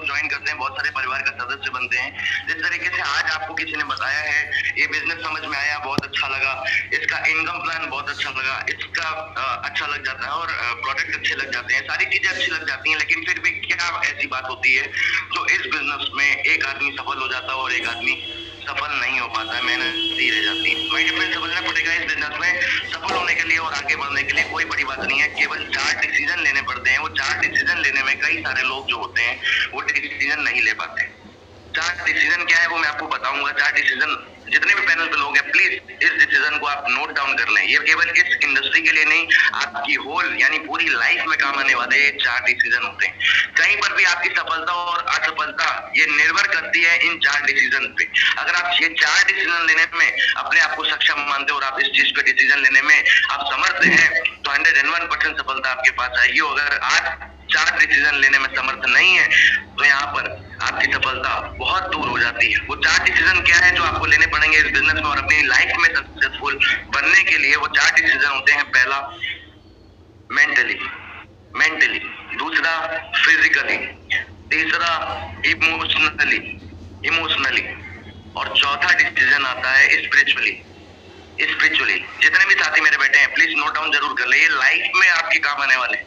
Join करते हैं, बहुत सारे परिवार का सदस्य बनते हैं। जिस तरीके से आज आपको किसी ने बताया है, ये बिजनेस समझ में आया, बहुत अच्छा लगा, इसका इनकम प्लान बहुत अच्छा लगा, इसका अच्छा लग जाता है और प्रोडक्ट अच्छे लग जाते हैं, सारी चीजें अच्छी लग जाती हैं, लेकिन फिर भी क्या ऐसी बात होती है जो इस बिजनेस में एक आदमी सफल हो जाता है और एक आदमी सफल नहीं हो पाता है, मेहनत ही रह जाती है। माय डियर फ्रेंड, समझना पड़ेगा इस बिजनेस में सफल होने के लिए और आगे बढ़ने के लिए कोई बड़ी बात नहीं है, केवल 4 डिसीजन लेने पड़ते हैं। वो 4 डिसीजन लेने में कई सारे लोग जो होते हैं वो डिसीजन नहीं ले पाते। 4 डिसीजन क्या है वो मैं आपको बताऊंगा। 4 डिसीजन, जितने भी पैनल पे लोग हैं, प्लीज इस डिसीजन को आप नोट डाउन कर लें। ये केवल इस इंडस्ट्री के लिए नहीं, आपकी होल यानी पूरी लाइफ में काम आने वाले ये 4 डिसीजन होते हैं। कहीं पर भी आपकी सफलता और असफलता ये निर्भर करती है इन 4 डिसीजन पे। अगर आप ये 4 डिसीजन लेने में अपने आप को सक्षम मानते हो और आप इस चीज पे डिसीजन लेने में आप समर्थ हैं, तो 101% सफलता आपके पास आएगी। अगर आज 4 डिसीजन लेने में समर्थ नहीं है तो यहाँ पर आपकी सफलता बहुत दूर हो जाती है। वो 4 डिसीजन क्या है जो आपको लेने पड़ेंगे इस बिजनेस में और अपनी लाइफ में सक्सेसफुल बनने के लिए? वो 4 डिसीजन होते हैं। पहला, मेंटली, दूसरा फिजिकली, तीसरा इमोशनली और चौथा डिसीजन आता है स्पिरिचुअली। जितने भी साथी मेरे बैठे हैं, प्लीज नोट डाउन जरूर कर ले, ये लाइफ में आपके काम आने वाले।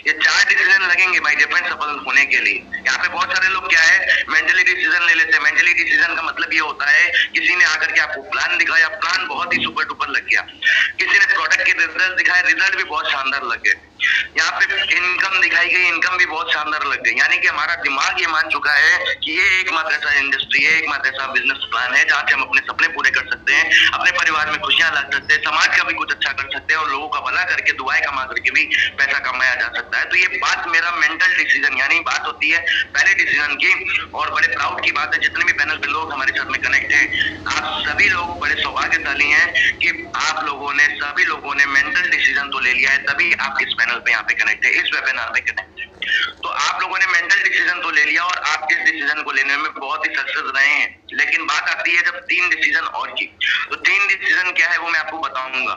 ये 4 डिसीजन लगेंगे माय डियर फ्रेंड सफल होने के लिए। यहाँ पे बहुत सारे लोग क्या है, मेंटली डिसीजन ले लेते हैं। मेंटली डिसीजन का मतलब ये होता है, किसी ने आकर के आपको प्लान दिखाया, प्लान बहुत ही सुपर डुपर लग गया। किसी ने प्रोडक्ट के रिजल्ट दिखाए, रिजल्ट भी बहुत शानदार लग गए। यहाँ पे इनकम दिखाई गई, इनकम भी बहुत शानदार लग गई। यानी कि हमारा दिमाग ये मान चुका है कि ये एकमात्र ऐसा इंडस्ट्री है, एकमात्र ऐसा बिजनेस प्लान है जहाँ से हम अपने सपने पूरे कर सकते हैं, अपने परिवार में खुशियां ला सकते हैं, समाज का भी कुछ अच्छा कर सकते हैं और लोगों का भला करके दुआएं कमा करके भी पैसा कमाया जा सकता है। तो ये बात मेरा मेंटल डिसीजन यानी बात होती है पहले डिसीजन की। और बड़े प्राउड की बात है, जितने भी पैनल पे लोग हमारे साथ में कनेक्ट हैं, आप सभी लोग बड़े सौभाग्यशाली हैं कि आप लोगों ने, सभी लोगों ने मेंटल डिसीजन तो ले लिया है, तभी आप इस पैनल पे यहाँ पे कनेक्ट है, इस वेबिनार पे कनेक्ट है। तो आप लोगों ने मेंटल डिसीजन तो ले लिया और आप इस डिसीजन को लेने में बहुत ही सक्सेस रहे हैं। लेकिन बात आती है जब 3 डिसीजन और की, तो 3 डिसीजन क्या है वो मैं आपको बताऊंगा।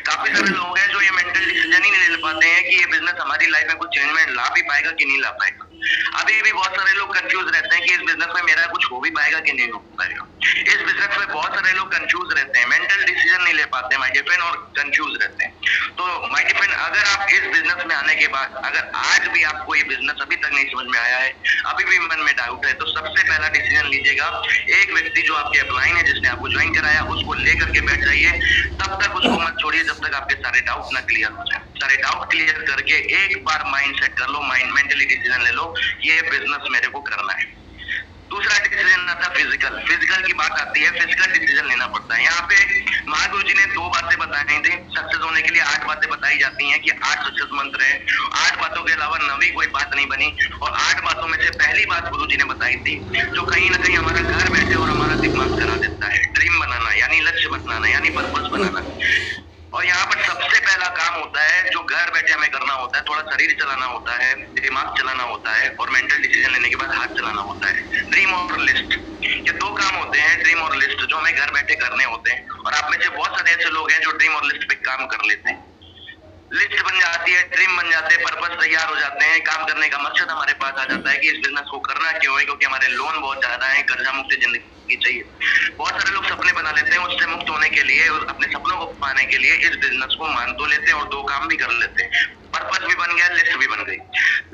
काफी सारे लोग हैं जो ये मेंटल डिसीजन ही नहीं ले पाते हैं कि ये बिजनेस हमारी लाइफ में कुछ चेंजमेंट ला भी पाएगा कि नहीं ला पाएगा। अभी भी बहुत सारे लोग कंफ्यूज रहते हैं कि इस बिजनेस में मेरा कुछ हो भी पाएगा कि नहीं हो पाएगा। इस बिजनेस में बहुत सारे लोग कंफ्यूज रहते हैं, मेंटल डिसीजन नहीं ले पाते माय डियर फ्रेंड और कंफ्यूज रहते हैं। तो माय डियर फ्रेंड, अगर आप इस बिजनेस में आने के बाद, अगर आज भी आपको ये बिजनेस अभी तक नहीं समझ में आया है, अभी भी मन में डाउट है, तो सबसे पहला डिसीजन लीजिएगा। एक व्यक्ति जो आपके अपलाइन है, जिसने आपको ज्वाइन कराया, उसको लेकर के बैठ जाइए। तब तक उसको मत छोड़िए जब तक आपके सारे डाउट ना क्लियर हो जाए। सारे डाउट क्लियर करके एक बार माइंड सेट कर लो, माइंड मेंटली डिसीजन ले लो, ये बिजनेस मेरे को करना है। दूसरा डिसीजन आता है फिजिकल की बात आती है, फिजिकल डिसीजन लेना पड़ता है। यहाँ पे महागुरु जी ने 2 बातें बताई थी। सक्सेस होने के लिए 8 बातें बताई जाती हैं कि 8 सक्सेस मंत्र है। 8 बातों के अलावा नवी कोई बात नहीं बनी और 8 बातों में से पहली बात गुरु जी ने बताई थी, जो कहीं ना कहीं हमारा घर बैठे और हमारा दिमाग करा देता है, ड्रीम बनाना यानी लक्ष्य बनाना यानी पर्पस बनाना। और यहाँ पर सबसे पहला काम होता है जो घर बैठे हमें करना होता है, थोड़ा शरीर चलाना होता है, दिमाग चलाना होता है और मेंटल डिसीजन लेने के बाद हाथ चलाना होता है। ड्रीम और लिस्ट, ये 2 काम होते हैं, ड्रीम और लिस्ट, जो हमें घर बैठे करने होते हैं। और आप में से बहुत सारे ऐसे लोग हैं जो ड्रीम और लिस्ट पे काम कर लेते हैं। लिस्ट बन जाती है, ड्रीम बन जाते हैं, पर्पस तैयार हो जाते हैं, काम करने का मकसद हमारे पास आ जाता है कि इस बिजनेस को करना क्यों है, क्योंकि हमारे लोन बहुत ज्यादा है, कर्जा मुक्त जिंदगी चाहिए। बहुत सारे लोग सपने बना लेते हैं, उससे मुक्त होने के लिए और अपने सपनों को पाने के लिए इस बिजनेस को मान तो लेते हैं और 2 काम भी कर लेते हैं। पर्पस भी बन गया, लिस्ट भी बन गई।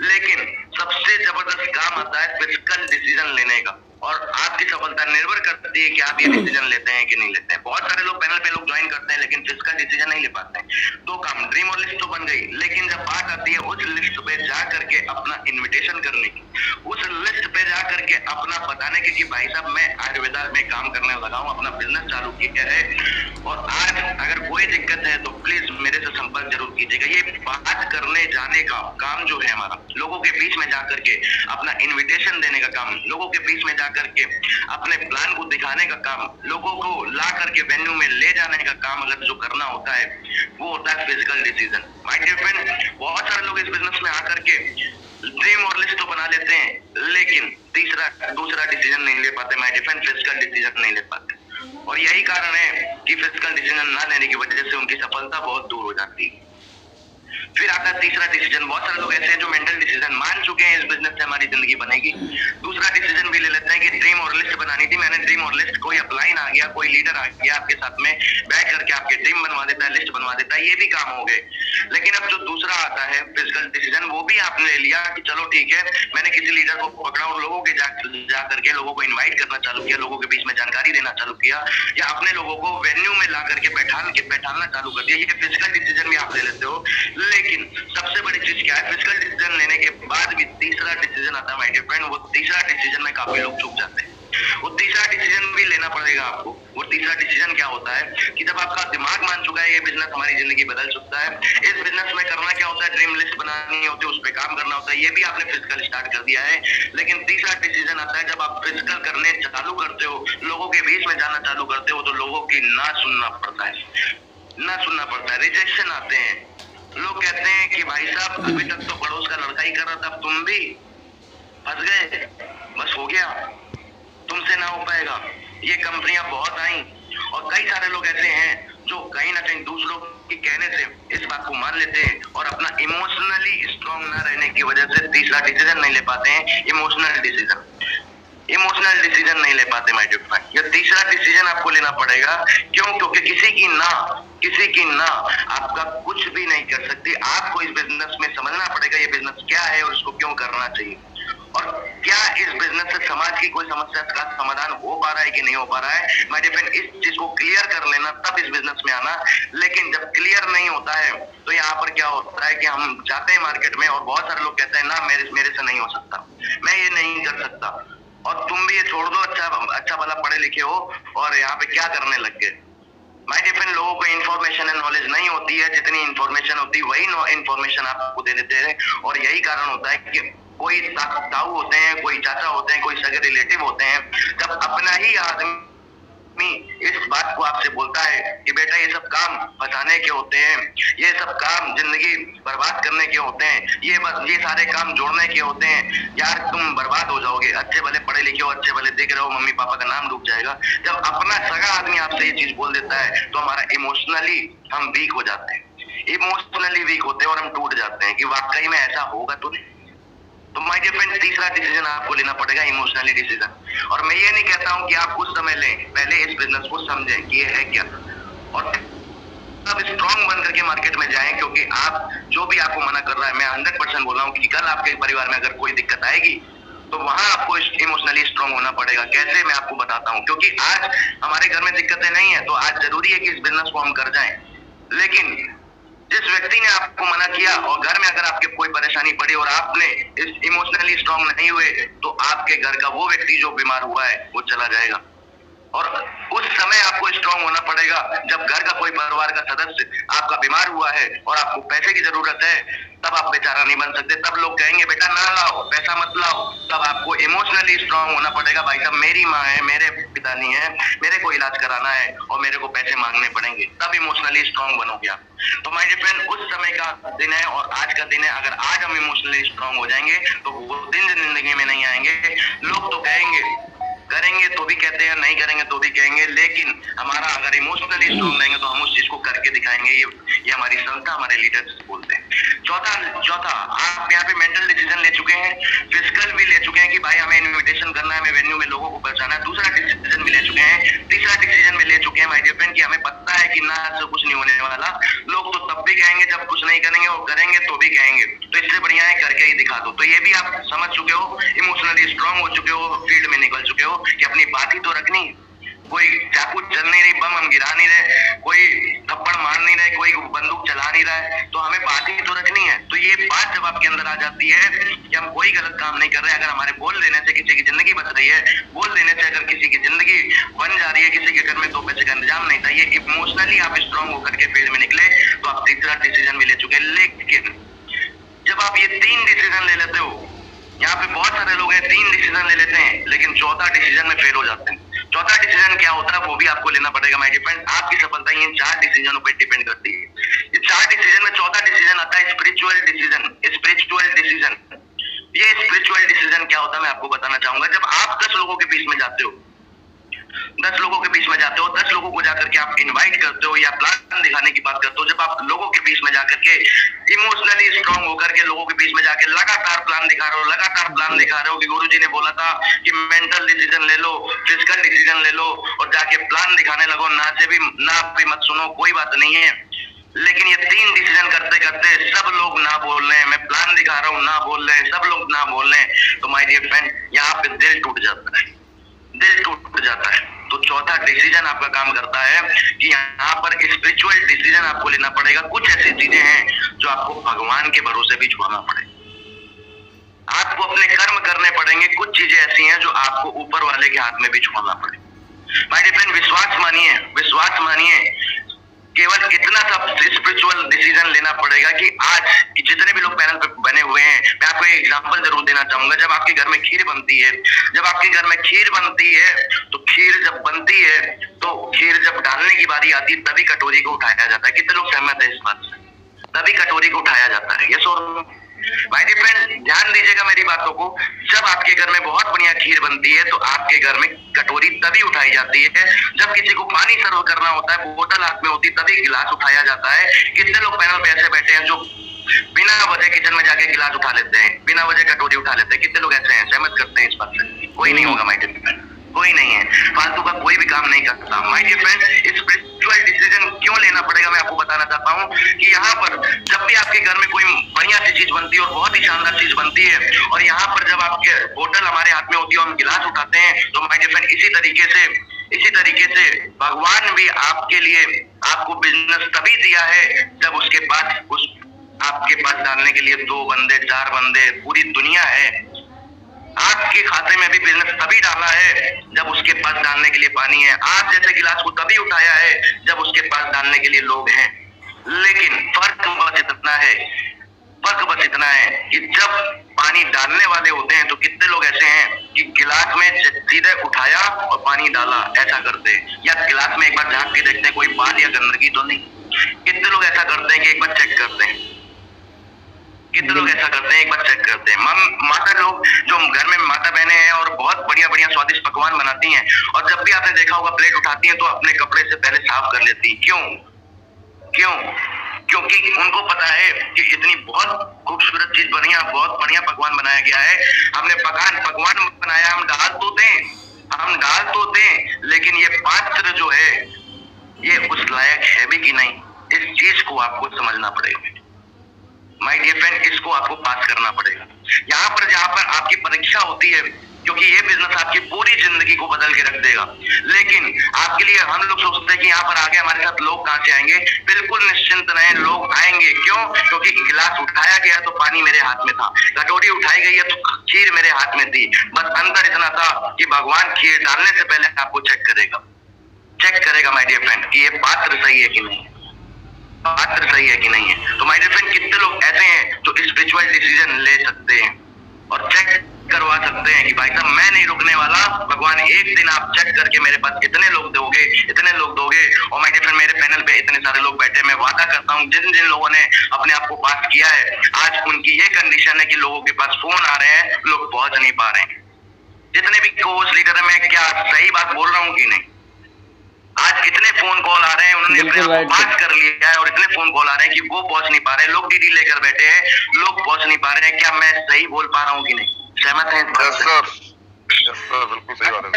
लेकिन सबसे जबरदस्त काम आता है फिजिकल डिसीजन लेने का। और आपकी सफलता निर्भर करती है कि आप ये डिसीजन लेते हैं कि नहीं लेते हैं। बहुत सारे लोग पैनल पे लोग ज्वाइन करते हैं लेकिन फिजिकल डिसीजन नहीं ले पाते हैं। 2 काम, ड्रीम और लिस्ट तो बन गई, लेकिन जब बात आती है उस लिस्ट पे जा करके अपना इन्विटेशन करने की, उस लिस्ट पे जा करके अपना बताने की कि भाई साहब मैं आयुर्वेदा में काम करने लगा हूँ, अपना बिजनेस चालू किया है और आज अगर कोई दिक्कत है तो प्लीज मेरे से संपर्क जरूर कीजिएगा। ये बात करने जाने का काम जो है हमारा, लोगों के बीच में जाकर के अपना इन्विटेशन देने का काम, लोगों के बीच में जाकर के अपने प्लान को दिखाने का काम, लोगों को ला करके वेन्यू में ले जाने का काम अगर जो करना होता है वो होता है physical decision. My dear friend, बहुत सारे लोग इस बिजनेस में आकर के ड्रीम और लिस्ट तो बना लेते हैं लेकिन दूसरा डिसीजन नहीं ले पाते। My dear friend, physical decision नहीं ले पाते और यही कारण है कि फिजिकल डिसीजन ना लेने की वजह से उनकी सफलता बहुत दूर हो जाती है। फिर आता है तीसरा डिसीजन। बहुत सारे लोग ऐसे हैं जो मेंटल डिसीजन मान चुके हैं इस बिजनेस से हमारी जिंदगी बनेगी। दूसरा कोई लीडर आ गया आपके साथ में बैठ करके आपके टीम बनवा देता है, लिस्ट बनवा देता है, ये भी काम हो गए। लेकिन अब जो दूसरा आता है फिजिकल डिसीजन, वो भी आपने ले लिया कि चलो ठीक है, मैंने किसी लीडर को पकड़ा और लोगों के जा करके लोगों को इन्वाइट करना चालू किया, लोगों के बीच में जानकारी देना चालू किया, या अपने लोगों को वेन्यू में ला करके बैठाना चालू कर दिया। ये फिजिकल डिसीजन भी आप ले लेते हो। लेकिन सबसे बड़ी चीज क्या है, फिजिकल डिसीजन लेने के बाद भी तीसरा डिसीजन आता है माय डियर फ्रेंड। वो तीसरा डिसीजन में काफी लोग चूक जाते हैं। वो तीसरा डिसीजन भी लेना पड़ेगा आपको। वो तीसरा डिसीजन क्या होता है कि जब आपका दिमाग मान चुका है ये बिजनेस हमारी जिंदगी बदल सकता है, इस बिजनेस में करना क्या होता है, ड्रीम लिस्ट बनानी होती है, उस पर काम करना होता है, ये भी आपने फिजिकल स्टार्ट कर दिया है। लेकिन तीसरा डिसीजन आता है जब आप फिजिकल करने चालू करते हो, लोगों के बीच में जाना चालू करते हो, तो लोगों की ना सुनना पड़ता है, रिजेक्शन आते हैं। लोग कहते हैं कि भाई साहब अभी तक तो पड़ोस का लड़का ही कर रहा था, तुम भी फंस गए, बस हो गया, तुमसे ना हो पाएगा। ये कंपनियां बहुत आई और कई सारे लोग ऐसे हैं जो कहीं ना कहीं दूसरों के कहने से इस बात को मान लेते हैं और अपना इमोशनली स्ट्रांग ना रहने की वजह से तीसरा डिसीजन नहीं ले पाते हैं। इमोशनल डिसीजन नहीं ले पाते माय डियर फ्रेंड। ये तीसरा डिसीजन आपको लेना पड़ेगा। क्यों? क्योंकि किसी की ना आपका कुछ भी नहीं कर सकती। आपको इस बिजनेस में समझना पड़ेगा ये बिजनेस क्या है और इसको क्यों करना चाहिए, और क्या इस बिजनेस से समाज की कोई समस्या का समाधान हो पा रहा है कि नहीं हो पा रहा है। माय डियर फ्रेंड, इस चीज को क्लियर कर लेना, तब इस बिजनेस में आना। लेकिन जब क्लियर नहीं होता है तो यहाँ पर क्या होता है कि हम जाते हैं मार्केट में और बहुत सारे लोग कहते हैं ना मेरे से नहीं हो सकता, मैं ये नहीं कर सकता, और तुम भी ये छोड़ दो, अच्छा भला पढ़े लिखे हो और यहाँ पे क्या करने लग गए। माय डियर फ्रेंड, लोगों को इन्फॉर्मेशन एंड नॉलेज नहीं होती है। जितनी इन्फॉर्मेशन होती है वही इन्फॉर्मेशन आपको दे देते हैं, और यही कारण होता है कि कोई ताऊ होते हैं, कोई चाचा होते हैं, कोई सगे रिलेटिव होते हैं, जब अपना ही आदमी इस बात को आपसे बोलता है कि बेटा ये सब काम फंसाने के होते हैं, ये सब काम जिंदगी बर्बाद करने के होते हैं, ये सारे काम जोड़ने के होते हैं, यार तुम बर्बाद हो जाओगे, अच्छे भले पढ़े लिखे हो, अच्छे भले दिख रहे हो, मम्मी पापा का नाम डूब जाएगा। जब अपना सगा आदमी आपसे ये चीज बोल देता है तो हमारा इमोशनली हम वीक हो जाते हैं, इमोशनली वीक होते हैं और हम टूट जाते हैं कि वाकई में ऐसा होगा तो नहीं। तो माय डियर फ्रेंड, तीसरा डिसीजन आपको लेना पड़ेगा, इमोशनली डिसीजन। और मैं ये नहीं कहता हूं कि आप कुछ समय लें, पहले इस बिजनेस को समझें कि ये है क्या, और आप स्ट्रॉन्ग बन करके मार्केट में जाएं। क्योंकि आप जो भी आपको मना कर रहा है, मैं 100% बोल रहा हूँ कि कल आपके परिवार में अगर कोई दिक्कत आएगी तो वहां आपको इमोशनली स्ट्रॉन्ग होना पड़ेगा। कैसे, मैं आपको बताता हूँ। क्योंकि आज हमारे घर में दिक्कतें नहीं है तो आज जरूरी है कि इस बिजनेस को हम कर जाएं। लेकिन जिस व्यक्ति ने आपको मना किया और घर में अगर आपके कोई परेशानी पड़ी और आपने इस इमोशनली स्ट्रांग नहीं हुए, तो आपके घर का वो व्यक्ति जो बीमार हुआ है वो चला जाएगा। और उस समय आपको स्ट्रांग होना पड़ेगा जब घर का कोई परिवार का सदस्य आपका बीमार हुआ है और आपको पैसे की जरूरत है, तब आप बेचारा नहीं बन सकते। तब लोग कहेंगे बेटा ना लाओ, पैसा मत लाओ। तब आपको इमोशनली स्ट्रांग होना पड़ेगा। भाई साहब मेरी माँ है, मेरे पिता नहीं है, मेरे को इलाज कराना है और मेरे को पैसे मांगने पड़ेंगे, तब इमोशनली स्ट्रांग बनोगे आप। तो माय डियर फ्रेंड, उस समय का दिन है और आज का दिन है। अगर आज हम इमोशनली स्ट्रांग हो जाएंगे तो वो दिन जिंदगी में नहीं आएंगे। लोग तो कहेंगे, करेंगे तो भी कहते हैं, नहीं करेंगे तो भी कहेंगे, लेकिन हमारा अगर इमोशनली स्ट्रांग रहेंगे तो हम उस चीज को करके दिखाएंगे। ये हमारी संस्था, हमारे लीडर्स बोलते हैं। चौथा आप यहाँ पे मेंटल डिसीजन ले चुके हैं, फिजिकल भी ले चुके हैं कि भाई हमें इन्विटेशन करना है, हमें वेन्यू में लोगों को पहुंचाना है। दूसरा डिसीजन भी ले चुके हैं, तीसरा डिसीजन में ले चुके हैं माय डियर फ्रेंड कि हमें पता है कि ना से कुछ नहीं होने वाला। लोग तो तब भी कहेंगे जब कुछ नहीं करेंगे, और करेंगे तो भी कहेंगे, तो इससे बढ़िया है करके ही दिखा दो। तो ये भी आप समझ चुके हो, इमोशनली स्ट्रांग हो चुके हो, फील्ड में निकल चुके हो कि अपनी बात ही तो रखनी। कोई चाकू चल नहीं रही, बम हम गिरा नहीं रहे, कोई थप्पड़ मार नहीं रहे, कोई बंदूक चला नहीं रहा है, तो हमें बात ही तो रखनी है। तो ये बात जब आपके अंदर आ जाती है कि हम कोई गलत काम नहीं कर रहे, अगर हमारे बोल देने से किसी की जिंदगी बच रही है, बोल देने से अगर किसी की जिंदगी बन जा रही है, किसी के घर में 2 पैसे का इंतजाम नहीं था, ये इमोशनली आप स्ट्रांग होकर के फील्ड में निकले, तो आप तीसरा डिसीजन भी ले चुके। लेकिन जब आप ये 3 डिसीजन ले लेते हो, यहाँ पे बहुत सारे लोग हैं 3 डिसीजन ले लेते हैं लेकिन चौथा डिसीजन में फेल हो जाते हैं। चौथा डिसीजन क्या होता है वो भी आपको लेना पड़ेगा माय डियर फ्रेंड। आपकी सफलता इन 4 डिसीजनों पर डिपेंड करती है। ये 4 डिसीजन में चौथा डिसीजन आता है स्पिरिचुअल डिसीजन। ये स्पिरिचुअल डिसीजन क्या होता है मैं आपको बताना चाहूंगा। जब आप 10 लोगों के बीच में जाते हो, 10 लोगों के बीच में जाते हो, 10 लोगों को जाकर के आप इनवाइट करते हो या प्लान दिखाने की बात करते हो, जब आप लोगों के बीच में जाकर के इमोशनली स्ट्रांग होकर के लोगों के बीच में जाके लगातार प्लान दिखा रहे हो कि गुरुजी ने बोला था कि मेंटल डिसीजन ले लो, फिजिकल डिसीजन ले लो और जाके प्लान दिखाने लगो, ना भी मत सुनो, कोई बात नहीं है। लेकिन ये 3 डिसीजन करते करते सब लोग ना बोल रहे हैं, मैं प्लान दिखा रहा हूँ ना बोल रहे हैं, सब लोग ना बोल रहे हैं, तो माय डियर फ्रेंड यहाँ पे दिल टूट जाता है, दिल टूट जाता है। तो चौथा डिसीजन आपका काम करता है कि यहाँ पर स्पिरिचुअल डिसीजन आपको लेना पड़ेगा। कुछ ऐसी चीजें हैं जो आपको भगवान के भरोसे भी छोड़ना पड़ेगा, आपको अपने कर्म करने पड़ेंगे। कुछ चीजें ऐसी हैं जो आपको ऊपर वाले के हाथ में भी छोड़ना पड़ेगा। माय डियर फ्रेंड विश्वास मानिए, केवल इतना सा स्पिरिचुअल डिसीजन लेना पड़ेगा कि आज जितने भी लोग पैनल पे बने हुए हैं, मैं आपको एक एग्जांपल जरूर देना चाहूंगा। जब आपके घर में खीर बनती है, तो खीर जब बनती है तो खीर जब डालने की बारी आती है तभी कटोरी को उठाया जाता है। कितने लोग सहमत है इस बात से? तभी कटोरी को उठाया जाता है। यस और नो? माय डियर फ्रेंड ध्यान दीजिएगा मेरी बातों को। जब आपके घर में बहुत बढ़िया खीर बनती है तो आपके घर में कटोरी तभी उठाई जाती है। जब किसी को पानी सर्व करना होता है, बोतल हाथ में होती है, तभी गिलास उठाया जाता है। कितने लोग पैनल पे ऐसे बैठे हैं जो बिना वजह किचन में जाके गिलास उठा लेते हैं, बिना वजह कटोरी उठा लेते हैं? कितने लोग ऐसे हैं? सहमत करते हैं इस बात से? कोई नहीं होगा माय डियर फ्रेंड, कोई नहीं है, फालतू का कोई भी काम नहीं करता। My dear friend spiritual decision क्यों लेना पड़ेगा मैं आपको बताना चाहता हूँ कि यहाँ पर जब भी आपके घर में कोई बढ़िया सी चीज बनती है और बहुत ही शानदार चीज बनती है और यहाँ पर जब आपके बोतल हमारे हाथ में होती है और हम गिलास उठाते हैं, तो माय डियर फ्रेंड इसी तरीके से भगवान भी आपके लिए आपको बिजनेस तभी दिया है जब उसके पास आपके पास डालने के लिए 2 बंदे 4 बंदे पूरी दुनिया है। आपके खाते में भी बिजनेस तभी डाला है जब उसके पास डालने के लिए पानी है। आप जैसे गिलास को तभी उठाया है जब उसके पास डालने के लिए लोग हैं। लेकिन फर्क बस इतना है कि जब पानी डालने वाले होते हैं तो कितने लोग ऐसे हैं कि गिलास में सीधे उठाया और पानी डाला ऐसा करते हैं, या गिलास में एक बार झांक के देखते हैं कोई बाल या गंदगी तो नहीं। कितने लोग ऐसा करते हैं कि एक बार चेक करते हैं? कितने लोग ऐसा करते हैं? एक बार चेक करते हैं। माता लोग जो घर में माता बहनें हैं और बहुत बढ़िया स्वादिष्ट पकवान बनाती हैं और जब भी आपने देखा होगा प्लेट उठाती हैं तो अपने कपड़े से पहले साफ कर लेती हैं। क्यों? क्योंकि उनको पता है कि इतनी बहुत खूबसूरत चीज बनी है, बहुत बढ़िया पकवान बनाया गया है, हमने पकवान बनाया, हम डाल तो दें, लेकिन ये पात्र जो है ये उस लायक है भी कि नहीं, इस चीज को आपको समझना पड़ेगा। माय डियर फ्रेंड इसको आपको पास करना पड़ेगा। जहाँ पर आपकी परीक्षा होती है, क्योंकि ये बिजनेस आपकी पूरी जिंदगी को बदल के रख देगा। लेकिन आपके लिए हम लोग सोचते हैं कि यहाँ पर आगे हमारे साथ लोग कहाँ से आएंगे? बिल्कुल निश्चिंत रहें, लोग आएंगे। क्यों? क्योंकि गिलास उठाया गया तो पानी मेरे हाथ में था, कटोरी उठाई गई है तो खीर मेरे हाथ में थी। बस अंतर इतना था कि भगवान खीर डालने से पहले आपको चेक करेगा माय डियर फ्रेंड कि ये पात्र सही है कि नहीं है। तो माय डियर फ्रेंड कितने लोग ऐसे हैं जो स्पिरिचुअल डिसीजन ले सकते हैं और चेक करवा सकते हैं कि भाई साहब मैं नहीं रुकने वाला, भगवान एक दिन आप चेक करके मेरे पास इतने लोग दोगे। और माय डियर फ्रेंड मेरे पैनल पे इतने सारे लोग बैठे, मैं वादा करता हूँ जिन लोगों ने अपने आप को पास किया है, आज उनकी ये कंडीशन है कि लोगों के पास फोन आ रहे हैं, लोग पहुंच नहीं पा रहे हैं। जितने भी कोच लीडर है, मैं क्या सही बात बोल रहा हूँ कि नहीं? आज इतने फोन कॉल आ रहे हैं, उन्होंने अपने आप को पास कर लिया है और इतने फोन कॉल आ रहे हैं कि वो पहुंच नहीं पा रहे हैं। लोग डीडी लेकर बैठे हैं, लोग पहुंच नहीं पा रहे हैं। क्या मैं सही बोल पा रहा हूँ कि नहीं? सहमत है? यस सर, बिल्कुल सही बात है।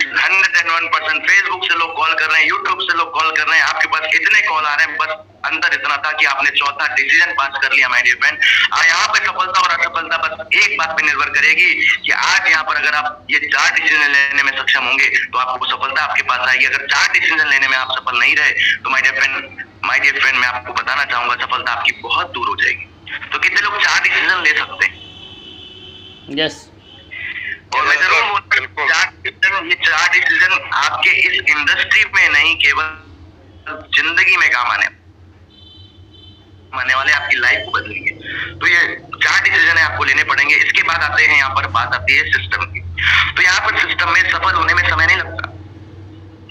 101% फेसबुक से लोग कॉल कर रहे हैं, यूट्यूब से लोग कॉल कर रहे हैं, आपके पास इतने कॉल आ रहे हैं। बस अंतर इतना था कि आपने चौथा डिसीजन पास कर लिया माय डियर फ्रेंड। यहाँ पे सफलता और असफलता बस एक बात पे निर्भर करेगी कि आज यहाँ पर अगर आप ये 4 डिसीजन लेने में सक्षम होंगे तो आपको सफलता आपके पास आएगी। अगर 4 डिसीजन लेने में आप सफल नहीं रहे तो माय डियर फ्रेंड मैं आपको बताना चाहूंगा सफलता आपकी बहुत दूर हो जाएगी। तो कितने लोग 4 डिसीजन ले सकते हैं? यस। और मैं जरूर ये 4 डिसीजन आपके इस इंडस्ट्री में नहीं, केवल जिंदगी में काम आने वाले, आपकी लाइफ को बदलेंगे। तो ये 4 डिसीजन है आपको लेने पड़ेंगे। इसके बाद आते हैं, यहाँ पर बात आती है सिस्टम की। तो यहाँ पर सिस्टम में सफल होने में समय नहीं लगता।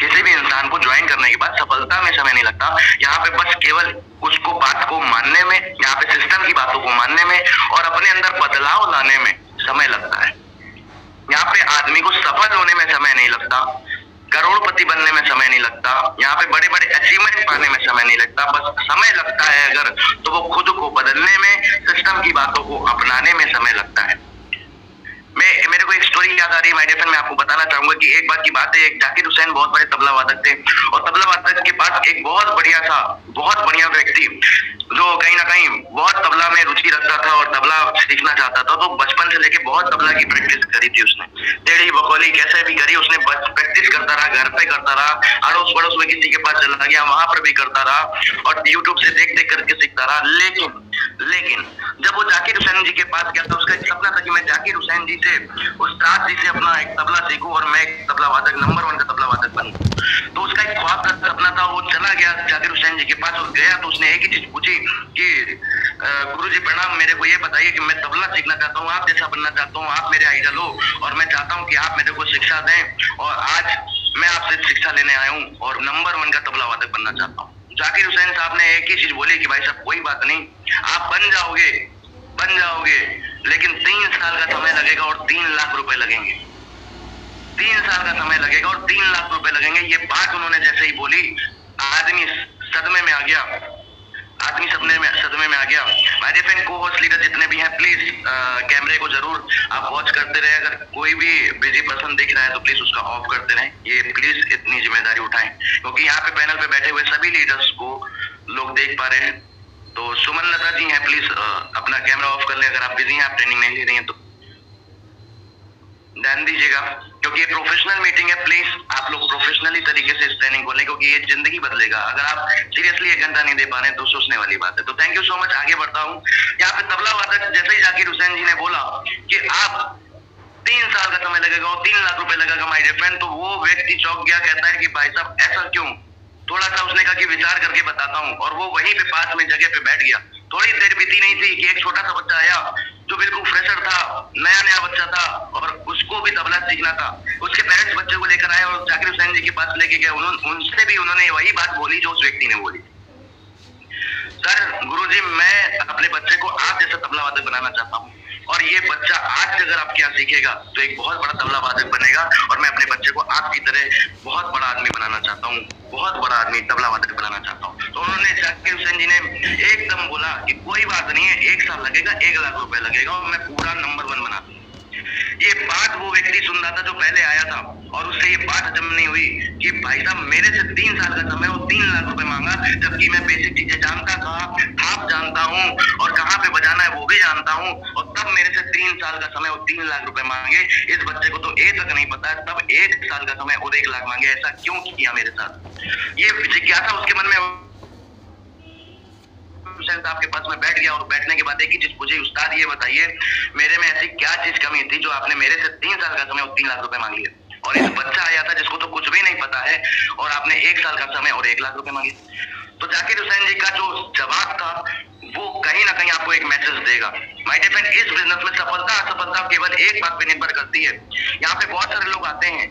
किसी भी इंसान को ज्वाइन करने के बाद सफलता में समय नहीं लगता। यहाँ पे बस केवल उसको बात को मानने में, यहाँ पे सिस्टम की बातों को मानने में और अपने अंदर बदलाव लाने में समय लगता है। यहाँ पे आदमी को सफल होने में समय नहीं लगता। करोड़पति बनने में समय नहीं लगता, यहाँ पे बड़े बड़े अचीवमेंट पाने में समय नहीं लगता, बस समय लगता है अगर तो वो खुद को बदलने में, सिस्टम की बातों को अपनाने में समय लगता है। मेरे को एक स्टोरी याद आ रही है माय डियर फ्रेंड, मैं आपको बताना चाहूंगा कि एक बार की बात है, एक जाकिर हुसैन बहुत बड़े तबला वादक थे और तबला वादक के पास एक बहुत बढ़िया व्यक्ति जो कहीं ना कहीं बहुत तबला में रुचि रखता था और तबला सीखना चाहता था। तो बचपन से लेके बहुत तबला की प्रैक्टिस करी थी उसने, टेढ़ी बकौली कैसे भी करी उसने, प्रैक्टिस करता रहा, घर पे करता रहा, अड़ोस पड़ोस में किसी के पास चला गया वहां पर भी करता रहा और यूट्यूब से देख देख करके सीखता रहा। लेकिन जब वो जाकिर हुसैन जी के पास गया तो उसका एक सपना था कि मैं जाकिर हुसैन जी से, उस्ताद जी से अपना एक तबला सीखूं और मैं एक तबला वादक, नंबर 1 का तबला वादक बनूं। तो उसका एक ख्वाब का सपना था, वो चला गया जाकिर हुसैन जी के पास और गया तो उसने एक ही चीज पूछी कि गुरुजी प्रणाम, मेरे को ये बताइए कि मैं तबला सीखना चाहता हूँ, आप जैसा बनना चाहता हूँ, आप मेरे आइडल हो और मैं चाहता हूँ कि आप मेरे को शिक्षा दें और आज मैं आपसे शिक्षा लेने आया हूँ और नंबर 1 का तबला वादक बनना चाहता हूँ। जाकिर हुसैन साहब ने एक ही चीज बोली कि भाई साहब कोई बात नहीं, आप बन जाओगे लेकिन 3 साल का समय लगेगा और 3 लाख रुपए लगेंगे। 3 साल का समय लगेगा और 3 लाख रुपए लगेंगे। ये बात उन्होंने जैसे ही बोली आदमी सदमे में आ गया, सदमे में आ गया। My dear friend, co-host leader जितने भी हैं प्लीज कैमरे को जरूर आप वॉच करते रहे, अगर कोई भी बिजी पर्सन दिख रहा है तो प्लीज उसका ऑफ करते रहें, ये प्लीज इतनी जिम्मेदारी उठाएं क्योंकि यहाँ पे पैनल पे बैठे हुए सभी लीडर्स को लोग देख पा रहे हैं। तो सुमन लता जी हैं, प्लीज अपना कैमरा ऑफ कर लें, अगर आप बिजी हैं, आप ट्रेनिंग नहीं ले रही हैं तो ध्यान दीजिएगा क्योंकि ये प्रोफेशनल मीटिंग है। प्लीज आप लोग प्रोफेशनली तरीके से इस ट्रेनिंग को लें क्योंकि ये जिंदगी बदलेगा। अगर आप सीरियसली 1 घंटा नहीं दे पा रहे हैं तो सोचने वाली बात है। तो थैंक यू सो मच, आगे बढ़ता हूँ। यहाँ पे तबला वादक जैसे ही जाकिर हुसैन जी ने बोला कि आप 3 साल का समय लगेगा और 3 लाख रुपए लगेगा माय डियर फ्रेंड, तो वो व्यक्ति चौंक गया, कहता है कि भाई साहब ऐसा क्यों? थोड़ा सा उसने कहा कि विचार करके बताता हूँ और वो वहीं पे पास में जगह पे बैठ गया। थोड़ी देर बीती नहीं थी कि एक छोटा सा बच्चा आया जो बिल्कुल फ्रेशर था, नया बच्चा था और उसको भी तबला सीखना था। उसके पेरेंट्स बच्चे को लेकर आए और जाकिर हुसैन जी के पास लेके गए। उनसे भी उन्होंने वही बात बोली जो उस व्यक्ति ने बोली, सर गुरुजी मैं अपने बच्चे को आप जैसा तबला वादक बनाना चाहता हूँ और ये बच्चा आज से अगर आपके यहाँ सीखेगा तो एक बहुत बड़ा तबला वादक बनेगा और मैं अपने बच्चे को आपकी तरह बहुत बड़ा आदमी बनाना चाहता हूँ, बहुत बड़ा आदमी तबला वादक बनाना चाहता हूँ। तो उन्होंने जाकिर हुसैन जी ने एकदम बोला कि कोई बात नहीं है, 1 साल लगेगा, 1 लाख रुपए लगेगा और मैं पूरा नंबर 1 बना दूँ। ये बात वो व्यक्ति सुन रहा था जो पहले आया था और उससे ये बात हजम नहीं हुई कि भाई साहब मेरे से 3 साल का समय और 3 लाख रुपए मांगा, जबकि मैं बेसिक चीजें जानता था, थाप जानता हूँ और कहाँ पे बजाना है वो भी जानता हूँ और तब मेरे से 3 साल का समय और 3 लाख रुपए मांगे। इस बच्चे को तो ए तक नहीं पता है, तब 1 साल का समय और 1 लाख मांगे, ऐसा क्यों किया मेरे साथ? ये जिज्ञासा उसके मन में हुसैन साहब के पास में बैठ गया और बैठने के बाद एक ही चीज पूछी, उस्ताद ये बताइए मेरे में ऐसी क्या चीज कमी थी जो आपने मेरे से 3 साल का समय और 3 लाख रुपए मांग लिए? और इस बच्चा आया था जिसको तो कुछ भी नहीं पता है और आपने 1 साल का समय और 1 लाख रुपए मांगे। तो जाकिर हुसैन जी का जो जवाब था वो कहीं ना कहीं आपको एक मैसेज देगा। माय डियर फ्रेंड, इस बिजनेस में सफलता असफलता केवल एक बात पे निर्भर करती है। यहाँ पे बहुत सारे लोग आते हैं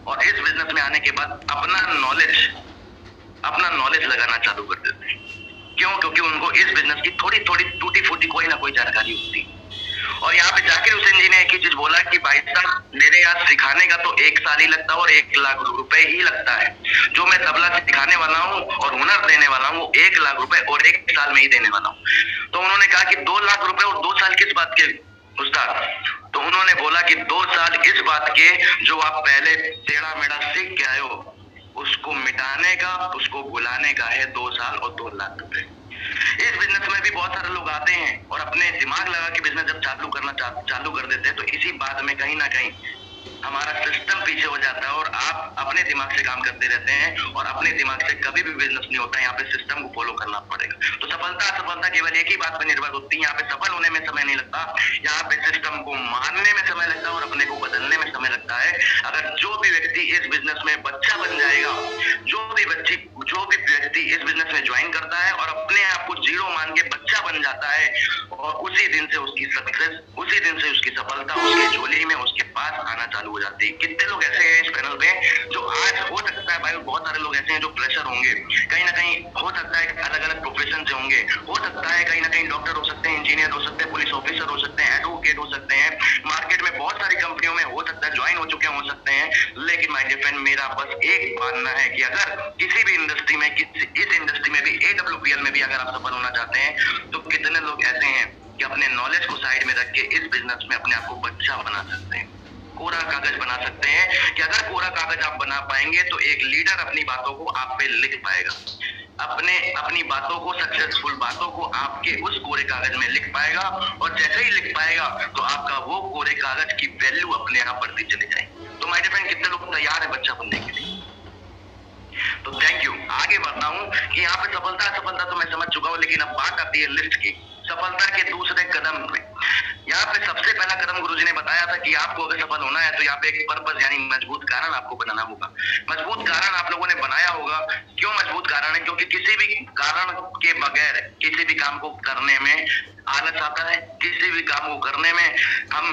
और इस बिजनेस में आने के बाद अपना नॉलेज लगाना चालू कर देते हैं। क्यों? क्योंकि उनको इस बिजनेस की थोड़ी टूटी फूटी कोई ना कोई जानकारी होती। और यहाँ पे जाकिर हुसैन जी ने एक ही चीज बोला कि भाई साहब मेरे यहाँ सिखाने का तो 1 साल ही लगता है और 1 लाख रुपए ही लगता है। जो मैं तबला सिखाने वाला हूँ और हुनर देने वाला हूँ वो 1 लाख रुपए और 1 साल में ही देने वाला हूँ। तो उन्होंने कहा कि 2 लाख रुपए और 2 साल किस बात के उस्ताद? तो उन्होंने बोला कि 2 साल इस बात के जो आप पहले टेढ़ा मेढ़ा सीख के आए हो उसको मिटाने का, उसको भुलाने का है 2 साल और 2 लाख रुपए। इस बिजनेस में भी बहुत सारे लोग आते हैं और अपने दिमाग लगा के बिजनेस जब चालू कर देते हैं तो इसी बात में कहीं ना कहीं हमारा सिस्टम पीछे हो जाता है और आप अपने दिमाग से काम करते रहते हैं और अपने दिमाग से कभी भी बिजनेस नहीं होता है। यहाँ पे सिस्टम को फॉलो करना पड़ेगा। तो सफलता केवल एक ही बात पर निर्भर होती है। यहाँ पे सफल होने में समय नहीं लगता, यहाँ पे सिस्टम को मानने में समय लगता है और अपने को बदलने में समय लगता है। अगर जो भी व्यक्ति इस बिजनेस में बच्चा बन जाएगा, जो भी व्यक्ति इस बिजनेस में ज्वाइन करता है और अपने आप को 0 मान के बच्चा बन जाता है और उसी दिन से उसकी सक्सेस, उसी दिन से उसकी सफलता उसके झोली में, उसके पास आना चालू हो जाती है। कितने लोग ऐसे हैं इस पैनल पे जो आज हो सकता है भाई, बहुत सारे लोग ऐसे हैं जो प्रेशर होंगे, कहीं ना कहीं हो सकता है अलग अलग प्रोफेशन से होंगे, हो सकता है कहीं ना कहीं डॉक्टर हो सकते हैं, इंजीनियर हो सकते हैं, पुलिस ऑफिसर हो सकते हैं, एडवोकेट हो सकते हैं, मार्केट में बहुत सारी कंपनियों में हो सकता है ज्वाइन ज्वाइन हो चुके हो सकते हैं, लेकिन माय डियर फ्रेंड मेरा बस एक मानना है कि अगर किसी भी इंडस्ट्री में, इस इंडस्ट्री में भी, AWPL में भी अगर आप सफल होना चाहते हैं, तो कितने लोग ऐसे हैं कि अपने नॉलेज को साइड में रख के इस बिजनेस में अपने आप को बच्चा बना सकते हैं, कोरा कागज बना सकते हैं, कि अगर कोरा कागज आप बना पाएंगे तो एक लीडर अपनी बातों को आप पे लिख पाएगा, अपनी बातों को, सक्सेसफुल बातों को आपके उस कोरे कागज में लिख पाएगा, और जैसे ही लिख पाएगा तो आपका वो कोरे कागज की वैल्यू अपने आप बढ़ती चली जाएगी। तो माय डियर फ्रेंड कितने लोग तैयार है बच्चा बनने के लिए? तो थैंक यू। आगे बढ़ता हूँ कि यहाँ पे सफलता तो मैं समझ चुका हूँ, लेकिन अब बात आती है लिस्ट की, सफलता के दूसरे कदम में। यहाँ पे सबसे पहला कदम गुरुजी ने बताया था कि आपको अगर सफल होना है तो यहाँ पे एक पर्पस यानी मजबूत कारण आपको बनाना होगा। मजबूत कारण आप लोगों ने बनाया होगा। क्यों मजबूत कारण है? क्योंकि किसी भी कारण के बगैर किसी भी काम को करने में आलस आता है, किसी भी काम को करने में हम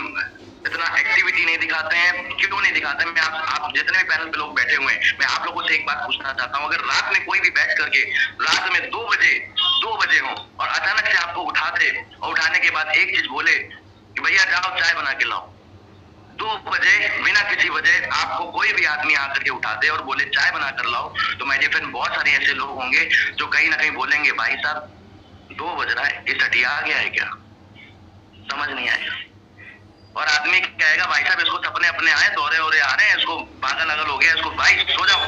इतना एक्टिविटी नहीं दिखाते हैं। क्यों नहीं दिखाते? मैं आप जितने भी पैनल पे लोग बैठे हुए हैं, मैं आप लोगों से एक बात पूछना चाहता हूँ, अगर रात में कोई भी बैठ करके रात में 2 बजे हो और अचानक से आपको उठा दे और उठाने के बाद एक चीज बोले कि भैया जाओ चाय बना के लाओ, 2 बजे बिना किसी वजह आपको कोई भी आदमी आकर के उठा दे और बोले चाय बना कर लाओ, तो माय डियर फ्रेंड बहुत सारे ऐसे लोग होंगे जो कहीं ना कहीं बोलेंगे भाई साहब 2 बज रहा है, ये सटिया आ गया है क्या? समझ नहीं आएगा। और आदमी कहेगा भाई साहब इसको सपने अपने आए, दौरे आ रहे हैं, इसको पागल अगल हो गया, इसको भाई सो जाओ,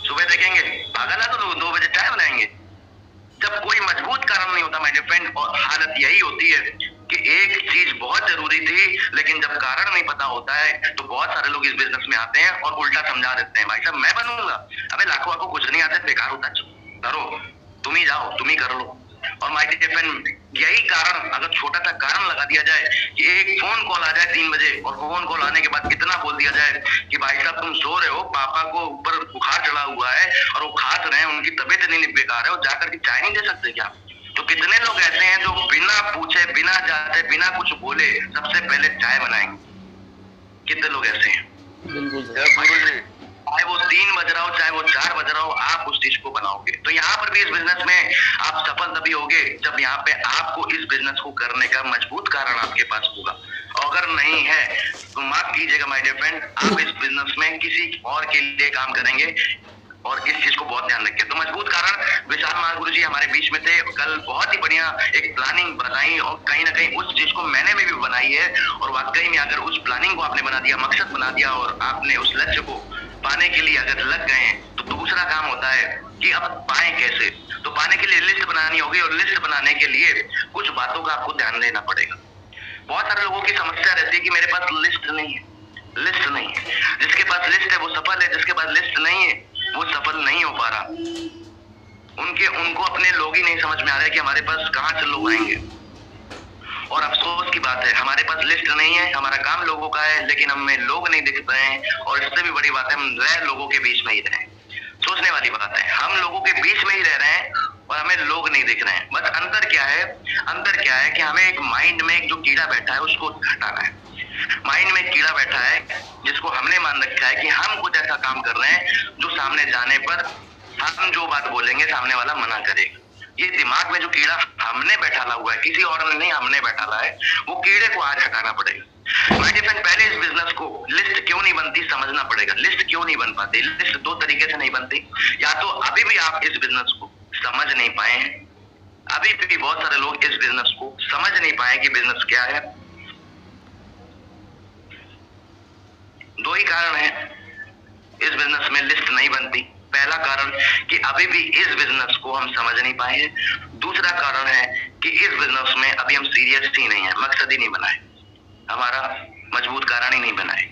सुबह देखेंगे पागल है तो 2 बजे चाय बनाएंगे। जब कोई मजबूत कारण नहीं होता माय डियर फ्रेंड, और हालत यही होती है कि एक चीज बहुत जरूरी थी, लेकिन जब कारण नहीं पता होता है तो बहुत सारे लोग इस बिजनेस में आते हैं और उल्टा समझा देते हैं, भाई साहब मैं बनूंगा, अबे लाखों को कुछ नहीं आता, बेकार होता, करो तुम ही जाओ, तुम ही कर लो। और माय डियर फ्रेंड यही कारण, अगर छोटा सा कारण लगा दिया जाए कि एक फोन कॉल आ जाए 3 बजे, और फोन कॉल आने के बाद इतना बोल दिया जाए कि भाई साहब तुम सो रहे हो, पापा को ऊपर बुखार चढ़ा हुआ है और वो खास रहे हैं, उनकी तबीयत नहीं बेकार है, और जाकर के चाय नहीं दे सकते क्या? तो कितने लोग ऐसे हैं जो बिना पूछे, बिना जाते, बिना कुछ बोले सबसे पहले चाय बनाएंगे? कितने लोग ऐसे हैं? बिल्कुल। चाहे वो 3 बज रहा हो, चाहे वो 4 बज रहा हो, आप उस चीज को बनाओगे। तो यहाँ पर भी इस बिजनेस में आप सफल तभी होगे जब यहाँ पे आपको इस बिजनेस को करने का मजबूत कारण आपके पास होगा। अगर नहीं है तो माफ कीजिएगा माय डियर फ्रेंड, आप इस बिजनेस में किसी और के लिए काम करेंगे, और इस चीज को बहुत ध्यान रखें। तो मजबूत कारण, विशाल महागुरु जी हमारे बीच में थे कल, बहुत ही बढ़िया एक प्लानिंग बताई, और कहीं ना कहीं उस चीज को मैंने भी बनाई है, और वाकई में अगर उस प्लानिंग को आपने बना दिया, मकसद बना दिया, और आपने उस लक्ष्य को पाने के लिए अगर लग गए हैं, तो दूसरा काम होता है कि अब पाए कैसे। तो पाने के लिए लिस्ट बनानी होगी, और लिस्ट बनाने के लिए कुछ बातों का आपको ध्यान देना पड़ेगा। बहुत सारे लोगों की समस्या रहती है कि मेरे पास लिस्ट नहीं है, लिस्ट नहीं है। जिसके पास लिस्ट है वो सफल है, जिसके पास लिस्ट नहीं है वो सफल नहीं हो पा रहा। उनको अपने लोग ही नहीं समझ में आ रहे कि हमारे पास कहाँ से लोग आएंगे। और अफसोस की बात है, हमारे पास लिस्ट नहीं है, हमारा काम लोगों का है, लेकिन हमें लोग नहीं दिख रहे हैं, और इससे भी बड़ी बात है हम रह लोगों के बीच में ही रहे। सोचने वाली बात है, हम लोगों के बीच में ही रह रहे हैं और हमें लोग नहीं दिख रहे हैं। बस अंतर क्या है? अंतर क्या है कि हमें एक माइंड में एक जो कीड़ा बैठा है उसको हटाना है। माइंड में कीड़ा बैठा है जिसको हमने मान रखा है कि हम कुछ ऐसा काम कर रहे हैं जो सामने जाने पर हम जो बात बोलेंगे सामने वाला मना करेगा। ये दिमाग में जो कीड़ा हमने बैठाला हुआ है, किसी और ने नहीं, हमने बैठाला है, वो कीड़े को आज हटाना पड़ेगा। माय डियर फ्रेंड, पहले इस बिजनेस को लिस्ट क्यों नहीं बनती समझना पड़ेगा। लिस्ट क्यों नहीं बन पाती? लिस्ट 2 तरीके से नहीं बनती। या तो अभी भी आप इस बिजनेस को समझ नहीं पाए हैं, अभी भी बहुत सारे लोग इस बिजनेस को समझ नहीं पाए कि बिजनेस क्या है। 2 ही कारण है इस बिजनेस में लिस्ट नहीं बनती। पहला कारण कि अभी भी इस बिजनेस को हम समझ नहीं पाए हैं। दूसरा कारण है कि इस बिजनेस में अभी हम सीरियस ही नहीं है, मकसद ही नहीं बनाए, हमारा मजबूत कारण ही नहीं बनाए।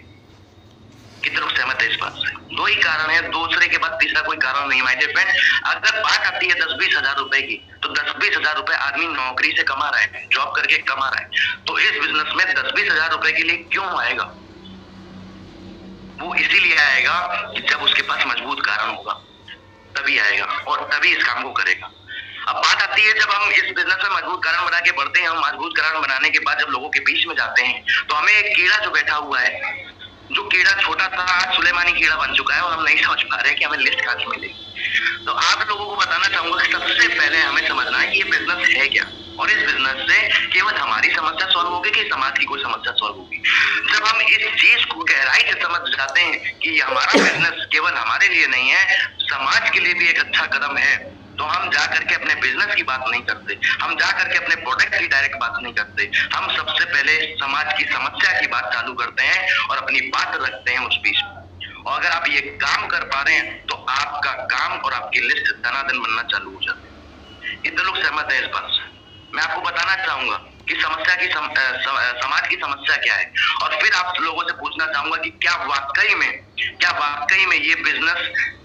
कितने लोग सहमत है इस बात से? 2 ही कारण है, दूसरे के बाद तीसरा कोई कारण नहीं। माय डियर फ्रेंड, अगर बात आती है 10-20 हजार रुपए की, तो 10-20 हजार रुपए आदमी नौकरी से कमा रहा है, जॉब करके कमा रहा है, तो इस बिजनेस में 10-20 हजार रुपए के लिए क्यों आएगा? वो इसीलिए आएगा कि जब उसके पास मजबूत कारण होगा तभी आएगा और तभी इस काम को करेगा। अब बात आती है जब हम इस बिजनेस में मजबूत कारण बना के बढ़ते हैं, हम मजबूत कारण बनाने के बाद जब लोगों के बीच में जाते हैं तो हमें एक कीड़ा जो बैठा हुआ है, जो कीड़ा छोटा था आज सुलेमानी कीड़ा बन चुका है और हम नहीं समझ पा रहे कि हमें लिस्ट कहाँ से मिलेगी। तो आप लोगों को बताना चाहूंगा कि सबसे पहले हमें समझना है कि ये बिजनेस है क्या, और इस बिजनेस से केवल हमारी समस्या सॉल्व होगी कि समाज की कोई समस्या सॉल्व होगी। जब हम इस चीज को गहराई से समझ चाहते हैं कि हमारा बिजनेस केवल हमारे लिए नहीं है, समाज के लिए भी एक अच्छा कदम है, तो हम जा करके अपने बिजनेस की बात नहीं करते, हम जा करके अपने प्रोडक्ट की डायरेक्ट बात नहीं करते, हम सबसे पहले समाज की समस्या की बात चालू करते हैं और अपनी बात रखते हैं उस बीच। और अगर आप ये काम कर पा रहे हैं तो आपका काम और आपकी लिस्ट धनाधन बनना चालू हो जाती है। इतने लोग सहमत है इस बात से? मैं आपको बताना चाहूंगा कि समस्या की समाज की समस्या क्या है, और फिर आप लोगों से पूछना चाहूंगा कि क्या वाकई में ये बिजनेस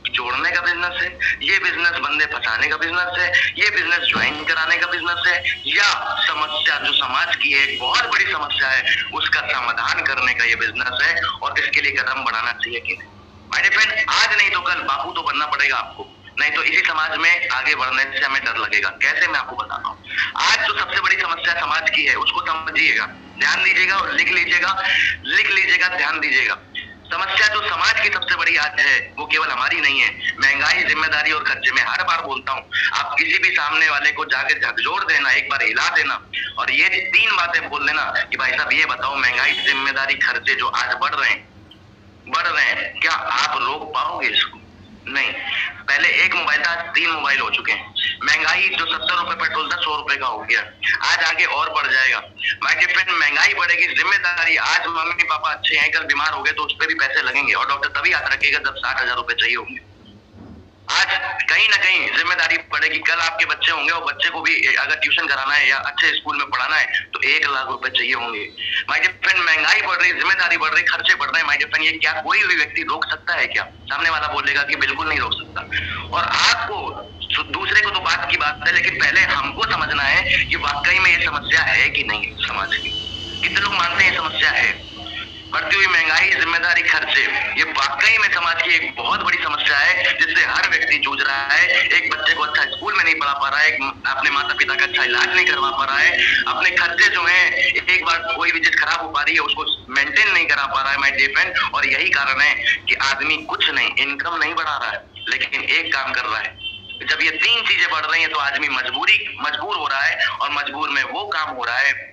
जोड़ने का बिजनेस है, ये बिजनेस बंदे फंसाने का बिजनेस है, ये बिजनेस ज्वाइन कराने का बिजनेस है, या समस्या जो समाज की है, एक बहुत बड़ी समस्या है, उसका समाधान करने का ये बिजनेस है, और इसके लिए कदम बढ़ाना चाहिए कि नहीं? माय डियर फ्रेंड, आज नहीं तो कल बापू तो बनना पड़ेगा आपको, नहीं तो इसी समाज में आगे बढ़ने से हमें डर लगेगा। कैसे, मैं आपको बताता हूँ। आज जो सबसे बड़ी समस्या समाज की है उसको समझिएगा, ध्यान दीजिएगा और लिख लीजिएगा, ध्यान दीजिएगा। समस्या जो समाज की सबसे बड़ी आज है वो केवल हमारी नहीं है, महंगाई, जिम्मेदारी और खर्चे। में हर बार बोलता हूँ, आप किसी भी सामने वाले को जाके झकझोर देना, एक बार हिला देना और ये 3 बातें बोल देना कि भाई साहब ये बताओ, महंगाई, जिम्मेदारी, खर्चे जो आज बढ़ रहे हैं, क्या आप रोक पाओगे इसको? नहीं। पहले 1 मोबाइल था, आज 3 मोबाइल हो चुके हैं। महंगाई जो 70 रुपए पेट्रोल था 100 रुपए का हो गया, आज आगे और बढ़ जाएगा। माय डियर फ्रेंड, महंगाई बढ़ेगी, जिम्मेदारी, आज मम्मी पापा अच्छे हैं, कल बीमार हो गए तो उस पर भी पैसे लगेंगे, और डॉक्टर तभी याद रखेगा जब 60,000 रुपए चाहिए होंगे। आज कहीं ना कहीं जिम्मेदारी पड़ेगी, कल आपके बच्चे होंगे और बच्चे को भी अगर ट्यूशन कराना है या अच्छे स्कूल में पढ़ाना है तो 1 लाख रुपए चाहिए होंगे। माय डियर फ्रेंड, महंगाई बढ़ रही, जिम्मेदारी बढ़ रही, खर्चे बढ़ रहे हैं। माय डियर फ्रेंड, ये क्या कोई भी व्यक्ति रोक सकता है क्या? सामने वाला बोलेगा कि बिल्कुल नहीं रोक सकता। और आपको, दूसरे को तो बात की बात है, लेकिन पहले हमको समझना है कि वाकई में ये समस्या है कि नहीं समाज की। कितने लोग मानते हैं ये समस्या है? बढ़ती हुई महंगाई, जिम्मेदारी, खर्चे, ये वाकई में समाज की एक बहुत बड़ी समस्या है जिससे हर व्यक्ति जूझ रहा है। एक बच्चे को अच्छा स्कूल में नहीं पढ़ा पा रहा है, अपने माता पिता का अच्छा इलाज नहीं करवा पा रहा है, अपने खर्चे जो हैं, एक बार कोई भी चीज खराब हो पा रही है उसको मेंटेन नहीं करा पा रहा है माय डियर फ्रेंड। और यही कारण है कि आदमी कुछ नहीं, इनकम नहीं बढ़ा रहा है, लेकिन एक काम कर रहा है। जब ये 3 चीजें बढ़ रही है तो आदमी मजबूर हो रहा है, और मजबूर में वो काम हो रहा है,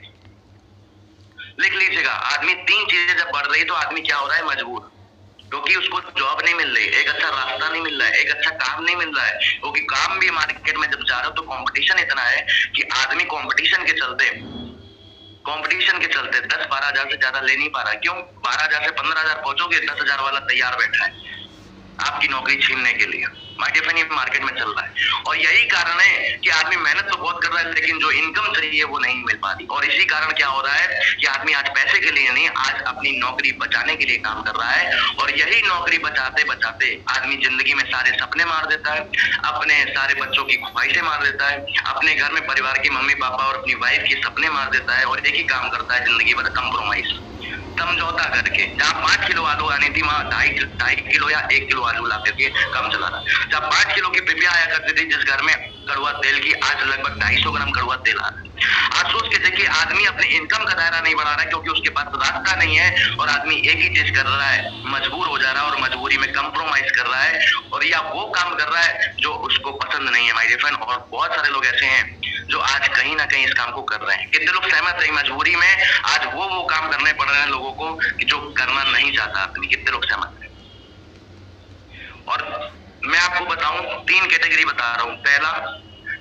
लिख लीजिएगा, आदमी 3 चीजें जब बढ़ रही है तो आदमी क्या हो रहा है? मजबूर, क्योंकि उसको जॉब नहीं मिल रही, एक अच्छा रास्ता नहीं मिल रहा है, एक अच्छा काम नहीं मिल रहा है, क्योंकि काम भी मार्केट में जब जा रहे हो तो कंपटीशन इतना है कि आदमी कंपटीशन के चलते 10-12 हजार से ज्यादा ले नहीं पा रहा है। क्यों? 12 हजार से 15 हजार पहुंचोगे, 10 हजार वाला तैयार बैठा है आपकी नौकरी छीनने के लिए। माय डियर फ्रेंड, ये मार्केट में चल रहा है, और यही कारण है कि आदमी मेहनत तो बहुत कर रहा है लेकिन जो इनकम चाहिए वो नहीं मिल पा रही। और इसी कारण क्या हो रहा है कि आदमी आज पैसे के लिए नहीं, आज अपनी नौकरी बचाने के लिए काम कर रहा है, और यही नौकरी बचाते बचाते आदमी जिंदगी में सारे सपने मार देता है, अपने सारे बच्चों की ख्वाहिशें मार देता है, अपने घर में परिवार की मम्मी पापा और अपनी वाइफ की सपने मार देता है, और एक ही काम करता है जिंदगी भर, कंप्रोमाइज, समझौता करके। जहाँ 5 किलो आलू आनी थी वहाँ 2.5 किलो या 1 किलो आलू ला करके काम चला रहा। जब 5 किलो की पिपिया आया करती थी जिस घर में कड़ुआ तेल की, आज लगभग 250 ग्राम कड़ुआ तेल आ रहा है। आज सोच के देखिए, आदमी अपने इनकम का दायरा नहीं बढ़ा रहा है क्योंकि उसके पास रास्ता नहीं है, और आदमी एक ही चीज कर रहा है, मजबूर हो जा रहा है, और मजबूरी में कंप्रोमाइज कर रहा है, और या वो काम कर रहा है जो उसको पसंद नहीं है माय डियर फ्रेंड। और बहुत सारे लोग ऐसे हैं जो आज कहीं ना कहीं इस काम को कर रहे हैं। कितने लोग सहमत है? मजबूरी में आज वो काम करने पड़ रहे हैं लोगों को कि जो करना नहीं चाहता आदमी। कितने लोग सहमत है? और मैं आपको बताऊं, 3 कैटेगरी बता रहा हूं। पहला,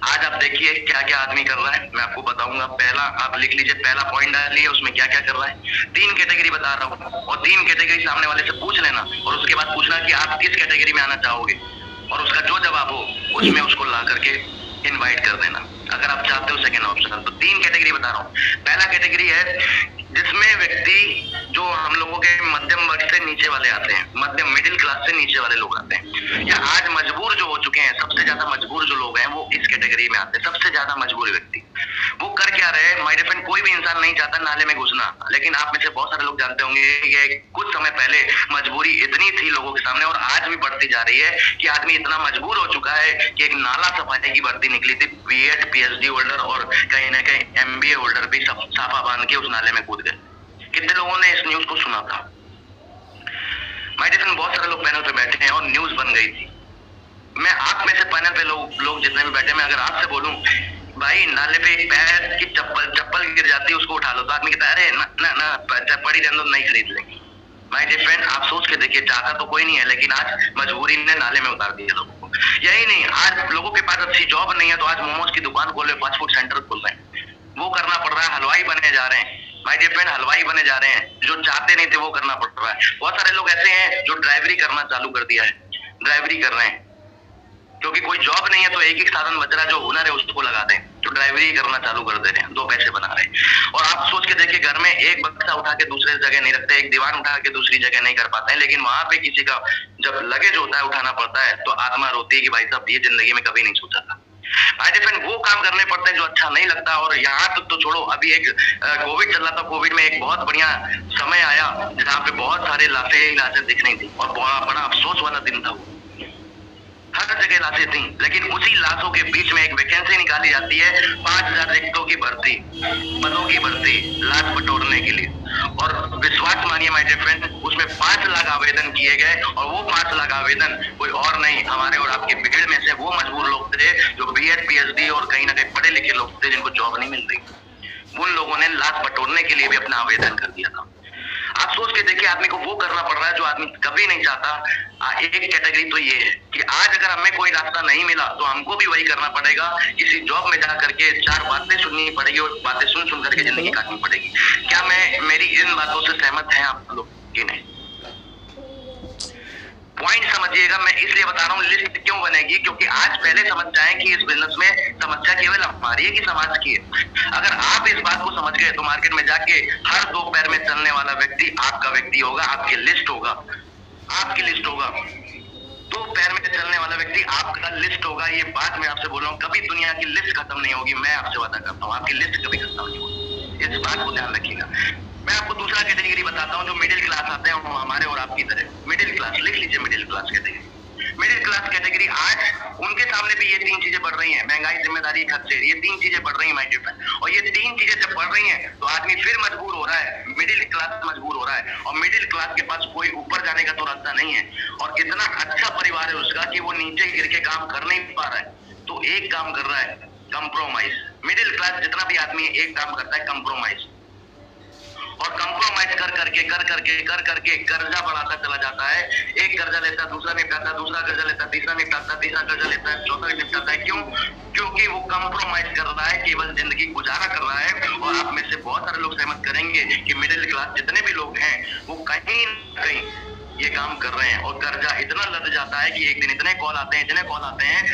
आज आप देखिए क्या क्या आदमी कर रहा है, मैं आपको बताऊंगा। पहला आप लिख लीजिए, पहला पॉइंट डालिए, उसमें क्या क्या कर रहा है। 3 कैटेगरी बता रहा हूँ, और 3 कैटेगरी सामने वाले से पूछ लेना, और उसके बाद पूछना कि आप किस कैटेगरी में आना चाहोगे, और उसका जो जवाब हो उसमें उसको ला करके इनवाइट कर देना, अगर आप चाहते हो सेकंड ऑप्शन। तो 3 कैटेगरी बता रहा हूँ। पहला कैटेगरी है जिसमें व्यक्ति जो हम लोगों के मध्यम वर्ग से नीचे वाले आते हैं, मध्यम मिडिल क्लास से नीचे वाले लोग आते हैं, या आज मजबूर जो हो चुके हैं, सबसे ज्यादा मजबूर जो लोग हैं वो इस कैटेगरी में आते हैं। सबसे ज्यादा मजबूर व्यक्ति वो कर क्या रहे हैं माय डियर फ्रेंड? कोई भी इंसान नहीं चाहता नाले में घुसना, लेकिन आप में से बहुत सारे लोग जानते होंगे कि कुछ समय पहले मजबूरी इतनी थी लोगों के सामने, और आज भी बढ़ती जा रही है कि आदमी इतना मजबूर हो चुका है कि एक नाला सफाई की भर्ती निकली थी, बीएड पीएचडी होल्डर और कहीं ना कहीं एमबीए होल्डर भी सब साफा बांध के उस नाले में कूद गए। कितने लोगों ने इस न्यूज को सुना था? माय डियर फ्रेंड, बहुत सारे लोग पैनल पे बैठे हैं और न्यूज बन गई थी। मैं आप में से पैनल पे लोग जितने भी बैठे, मैं अगर आपसे बोलूं भाई नाले पे एक पैर की चप्पल गिर जाती है, उसको उठा लो, तो आदमी कहता है अरे ना पड़ी रहने दो, नहीं खरीद लेंगे। माय डियर फ्रेंड, आप सोच के देखिए, चाहता तो कोई नहीं है, लेकिन आज मजबूरी ने नाले में उतार दिया लोगों को। यही नहीं, आज लोगों के पास अच्छी जॉब नहीं है तो आज मोमोज की दुकान खोल रहे, फास्ट फूड सेंटर खोल रहे हैं, वो करना पड़ रहा है, हलवाई बने जा रहे हैं माय डियर फ्रेंड, हलवाई बने जा रहे हैं, जो चाहते नहीं थे वो करना पड़ रहा है। बहुत सारे लोग ऐसे हैं जो ड्राइवरी करना चालू कर दिया है, ड्राइवरी कर रहे हैं, क्योंकि कोई जॉब नहीं है तो एक साधन बच रहा है, जो हुनर है उसको लगा दें, तो ड्राइवरी करना चालू कर दे रहे हैं, 2 पैसे बना रहे हैं। और आप सोच के देखिए, घर में एक बक्सा उठा के दूसरे जगह नहीं रखते, एक दीवान उठा के दूसरी जगह नहीं कर पाते हैं, लेकिन वहां पे किसी का जब लगेज होता है, उठाना पड़ता है, तो आत्मा रोती है कि भाई साहब ये जिंदगी में कभी नहीं सोचा था। माय डियर फ्रेंड, वो काम करने पड़ते हैं जो अच्छा नहीं लगता। और यहाँ तक तो छोड़ो, अभी एक कोविड चल रहा था, कोविड में एक बहुत बढ़िया समय आया जहाँ पे बहुत सारे लाशें दिख रही थी, और बड़ा अफसोस वाला दिन था वो, हर जगह लाशें थी, लेकिन उसी लाशों के बीच में एक वैकेंसी निकाली जाती है, 5000 रिक्तों की भर्ती, पदों की भर्ती, लाश बटोरने के लिए। और विश्वास मानिए माय डियर फ्रेंड, उसमें 5 लाख आवेदन किए गए, और वो 5 लाख आवेदन कोई और नहीं, हमारे और आपकी भीड़ में से वो मजबूर लोग थे जो बीएड पीएचडी और कहीं ना कहीं पढ़े लिखे लोग थे, जिनको जॉब नहीं मिल रही। उन लोगों ने लाश बटोरने के लिए भी अपना आवेदन कर दिया था। आप सोच के देखिए, आदमी को वो करना पड़ रहा है जो आदमी कभी नहीं चाहता। एक कैटेगरी तो ये है कि आज अगर हमें कोई रास्ता नहीं मिला तो हमको भी वही करना पड़ेगा, किसी जॉब में जा करके 4 बातें सुननी पड़ेगी, और बातें सुन करके जिंदगी काटनी पड़ेगी। क्या मेरी इन बातों से सहमत हैं आप लोग कि नहीं? पॉइंट समझिएगा, मैं इसलिए बता रहा हूँ लिस्ट क्यों बनेगी, क्योंकि आज पहले समझ जाएं कि इस बिजनेस में समस्या केवल हमारी है कि समाज की है। अगर आप इस बात को समझ गए तो मार्केट में जाके हर 2 पैर में चलने वाला व्यक्ति आपका व्यक्ति होगा, आपकी लिस्ट होगा, आपकी लिस्ट होगा। 2 पैर में चलने वाला व्यक्ति आपका लिस्ट होगा। ये बात मैं आपसे बोल रहा हूँ, कभी दुनिया की लिस्ट खत्म नहीं होगी, मैं आपसे वादा करता हूँ, आपकी लिस्ट कभी खत्म नहीं होगी, इस बात को ध्यान रखिएगा। मैं आपको दूसरा कैटेगरी बताता हूँ, जो मिडिल क्लास आते हैं, हमारे और आपकी तरह मिडिल क्लास, लिख लीजिए middle class category. Middle class category, आज उनके सामने भी ये 3 चीजें बढ़ रही हैं, महंगाई, जिम्मेदारी, खर्चे, ये 3 चीजें बढ़ रही हैं माय डियर फ्रेंड। और ये 3 चीजें जब बढ़ रही हैं तो आदमी फिर मजबूर हो रहा है, मिडिल क्लास मजबूर हो रहा है, और मिडिल क्लास के पास कोई ऊपर जाने का तो रास्ता नहीं है, और इतना अच्छा परिवार है उसका कि वो नीचे गिर के काम कर नहीं पा रहा है, तो एक काम कर रहा है, कंप्रोमाइज। मिडिल क्लास जितना भी आदमी है, एक काम करता है, कंप्रोमाइज। और कंप्रोमाइज कर करके कर्जा बढ़ाता चला जाता है। एक कर्जा लेता है, दूसरा निपटाता है, दूसरा कर्जा लेता है, तीसरा निपटाता है, तीसरा कर्जा लेता है, चौथा निपटाता है। क्यों? क्योंकि वो कंप्रोमाइज कर रहा है, केवल जिंदगी गुजारा कर रहा है। और आप में से बहुत सारे लोग सहमत करेंगे कि मिडिल क्लास जितने भी लोग हैं वो कहीं न कहीं ये काम कर रहे हैं, और कर्जा इतना लद जाता है कि एक दिन इतने कॉल आते हैं।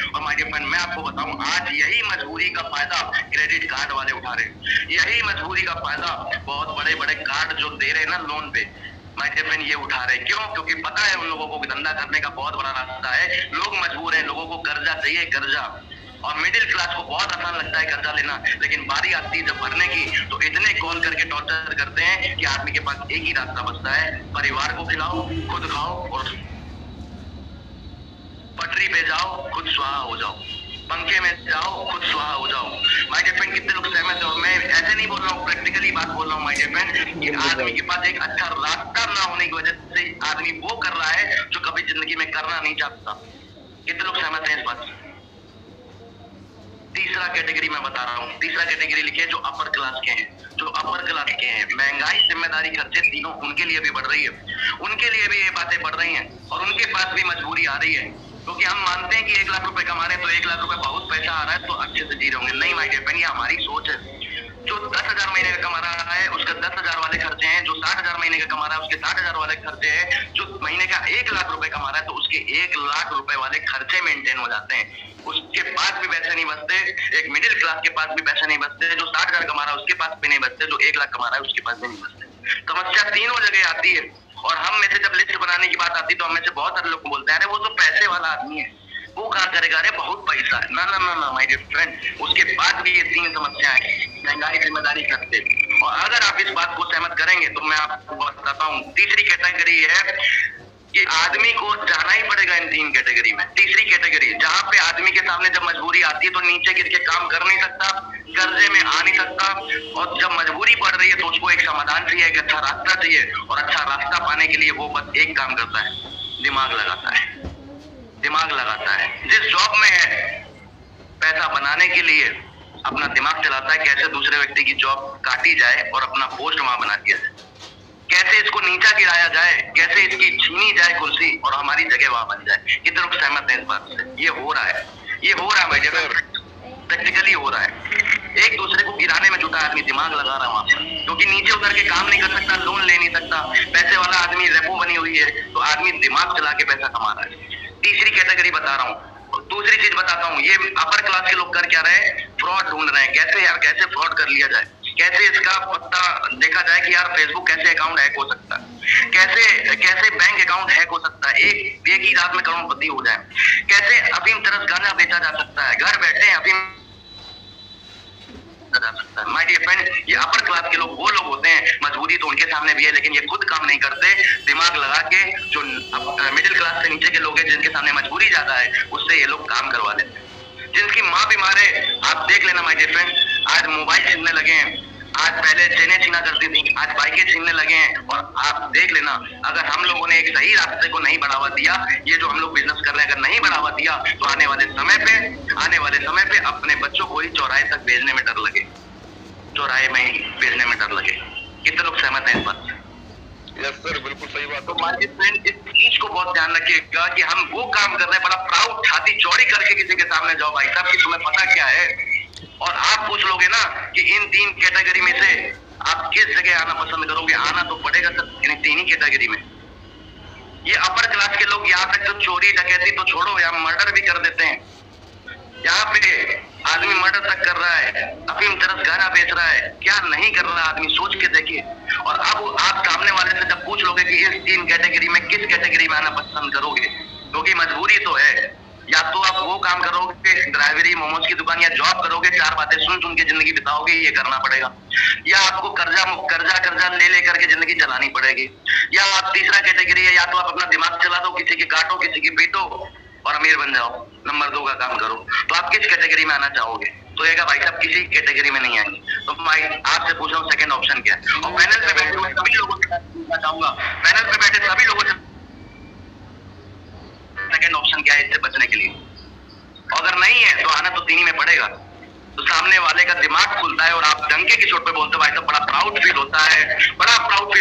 और माय डियर फ्रेंड, मैं आपको बताऊं, आज यही मजबूरी का फायदा क्रेडिट कार्ड वाले उठा रहे हैं, यही मजबूरी का फायदा बहुत बड़े बड़े कार्ड जो दे रहे हैं ना लोन पे, माय डियर फ्रेंड, ये उठा रहे हैं। क्यों? क्योंकि पता है उन लोगों को धंधा करने का बहुत बड़ा रास्ता है, लोग मजबूर हैं, लोगों को कर्जा चाहिए, कर्जा। और मिडिल क्लास को बहुत आसान लगता है कर्जा लेना, लेकिन बारी आती है जब भरने की तो इतने कॉल करके टॉर्चर करते हैं कि आदमी के पास एक ही रास्ता बचता है, परिवार को खिलाओ, खुद खाओ, और पटरी पे जाओ, खुद स्वाहा हो जाओ, पंखे में जाओ, खुद स्वाहा हो जाओ। माय डियर फ्रेंड, कितने लोग सहमत हैं? और मैं ऐसे नहीं बोल रहा हूँ, प्रैक्टिकली बात बोल रहा हूँ माय डियर फ्रेंड, कि आदमी के पास एक अच्छा रास्ता ना होने की वजह से आदमी वो कर रहा है जो कभी जिंदगी में करना नहीं चाहता। कितने लोग सहमत हैं इस बात से? तीसरा कैटेगरी मैं बता रहा हूँ, तीसरा कैटेगरी लिखिए, जो अपर क्लास के हैं, जो अपर क्लास के हैं। महंगाई, जिम्मेदारी, खर्चे तीनों उनके लिए भी बढ़ रही है, उनके लिए भी ये बातें बढ़ रही हैं, और उनके पास भी मजबूरी आ रही है। क्योंकि हम मानते हैं कि 1 लाख रुपए कमा रहे हैं तो 1 लाख रुपए बहुत पैसा आ रहा है तो अच्छे से जी रहे होंगे। नहीं माय डियर फ्रेंड, ये हमारी सोच है। जो 10,000 महीने का कमा रहा है उसका 10,000 वाले खर्चे हैं, जो 60,000 महीने का कमा रहा है उसके 60,000 वाले खर्चे हैं, जो महीने का 1 लाख रुपए कमा रहा है तो उसके 1 लाख रुपए वाले खर्चे मेंटेन हो जाते हैं। उसके पास भी पैसे नहीं बचते, एक मिडिल क्लास के पास भी पैसे नहीं बचते, जो 60,000 कमा रहा है उसके पास भी नहीं बचते, जो 1 लाख कमा रहा है उसके पास भी नहीं बचते। समस्या तीनों जगह आती है। और हम में से जब लिस्ट बनाने की बात आती है तो हम में से बहुत सारे लोग बोलते हैं अरे वो तो पैसे वाला आदमी है, वो कहाँ करेगा, अरे बहुत पैसा है। ना ना ना ना माय डियर फ्रेंड, उसके बाद भी ये 3 समस्याएं, महंगाई, जिम्मेदारी, खर्चे। और अगर आप इस बात को सहमत करेंगे तो मैं आपको बताता हूँ, तीसरी कैटेगरी है कि आदमी को जाना ही पड़ेगा इन 3 कैटेगरी में। तीसरी कैटेगरी, जहाँ पे आदमी के सामने जब मजबूरी आती है तो नीचे गिर के काम कर नहीं सकता, कर्जे में आ नहीं सकता, और जब मजबूरी पड़ रही है तो उसको एक समाधान चाहिए, एक अच्छा रास्ता चाहिए। और अच्छा रास्ता पाने के लिए वो बस एक काम करता है, दिमाग लगाता है, दिमाग लगाता है। जिस जॉब में है पैसा बनाने के लिए अपना दिमाग चलाता है, कैसे दूसरे व्यक्ति की जॉब काटी जाए और अपना पोस्ट वहां बना दिया जाए। कैसे इसको नीचा गिराया जाए, कैसे इसकी छीनी जाए कुर्सी और हमारी जगह वहां बन जाए। कितने लोग सहमत हैं इस बात से? ये हो रहा है, ये हो रहा है भाई, प्रैक्टिकली हो रहा है। एक दूसरे को गिराने में जुटा आदमी दिमाग लगा रहा है वहां पर, क्योंकि नीचे उतर के काम नहीं कर सकता, लोन ले नहीं सकता, पैसे वाला आदमी रेपो बनी हुई है, तो आदमी दिमाग चला के पैसा कमा रहा है। तीसरी कैटेगरी बता रहा हूँ, दूसरी चीज बताता हूँ, ये अपर क्लास के लोग कर क्या रहे हैं, फ्रॉड ढूंढ रहे हैं। कैसे यार, कैसे फ्रॉड कर लिया जाए, कैसे इसका पता देखा जाए कि यार फेसबुक कैसे अकाउंट हैक हो सकता है, कैसे कैसे बैंक अकाउंट हैक हो सकता है, एक ही रात में करोड़पति हो जाए, कैसे अफीम तरस गांजा बेचा जा सकता है, घर बैठे अफीम जा सकता है। माय डियर फ्रेंड, ये अपर क्लास के लोग वो लोग होते हैं, मजबूरी तो उनके सामने भी है, लेकिन ये खुद काम नहीं करते, दिमाग लगा के जो मिडिल क्लास से नीचे के लोग हैं, जिनके सामने मजबूरी ज्यादा है, उससे ये लोग काम करवा लेते हैं। जिनकी माँ बीमार है, आप देख लेना माय डियर फ्रेंड, आज मोबाइल छीनने लगे हैं, आज पहले चेनें छीना करती थी, आज बाइकें छीनने लगे हैं। और आप देख लेना, अगर हम लोगों ने एक सही रास्ते को नहीं बढ़ावा दिया, ये जो हम लोग बिजनेस कर रहे हैं, अगर नहीं बढ़ावा दिया, तो आने वाले समय पे अपने बच्चों को ही चौराहे तक भेजने में डर लगे, चौराहे में ही भेजने में डर लगे। कितने लोग सहमत हैं इस बात से? यस सर, बिल्कुल सही बात। तो माय फ्रेंड, इस चीज को बहुत ध्यान रखिएगा कि हम वो काम कर रहे हैं, बड़ा प्राउड छाती चौड़ी करके किसी के सामने जाओ भाई साहब कि तुम्हें पता क्या है, और आप पूछ लोगे ना कि इन तीन कैटेगरी में से आप किस जगह आना पसंद करोगे, आना तो पड़ेगा सर इन तीन ही कैटेगरी में। ये अपर क्लास के लोग यहाँ तक तो चोरी डकैती तो छोड़ो, यहाँ मर्डर भी कर देते हैं, यहाँ पे आदमी मर्डर तक कर रहा है, अफीम तरस गाना बेच रहा है, क्या नहीं कर रहा आदमी, सोच के देखिए। और अब आप सामने वाले से जब पूछ लोगे कि इस तीन कैटेगरी में किस कैटेगरी में आना पसंद करोगे, क्योंकि मजबूरी तो है, या तो आप वो काम करोगे, ड्राइवरी, मोमोज की दुकान, या जॉब करोगे, चार बातें सुन के जिंदगी बिताओगे, ये करना पड़ेगा, या आपको कर्जा ले करके जिंदगी चलानी पड़ेगी, या आप तीसरा कैटेगरी है, या तो आप अपना दिमाग चला दो, किसी की काटो, किसी की पीटो और अमीर बन जाओ, नंबर 2 का काम करो। तो आप किस कैटेगरी में आना चाहोगे? तो ये भाई साहब किसी कैटेगरी में नहीं आएंगे। तो मैं आपसे पूछ रहा हूँ सेकंड ऑप्शन क्या है? और पैनल पे बैठे हुए सभी लोगों से पूछना चाहूंगा, पैनल पे बैठे सभी लोगों से सेकंड ऑप्शन क्या है इससे बचने के लिए? अगर नहीं है तो आना तो तीन ही में पड़ेगा। तो सामने वाले का दिमाग खुलता है और आप डंके की चोट पे बोलते हो भाई साहब, बड़ा प्राउड फील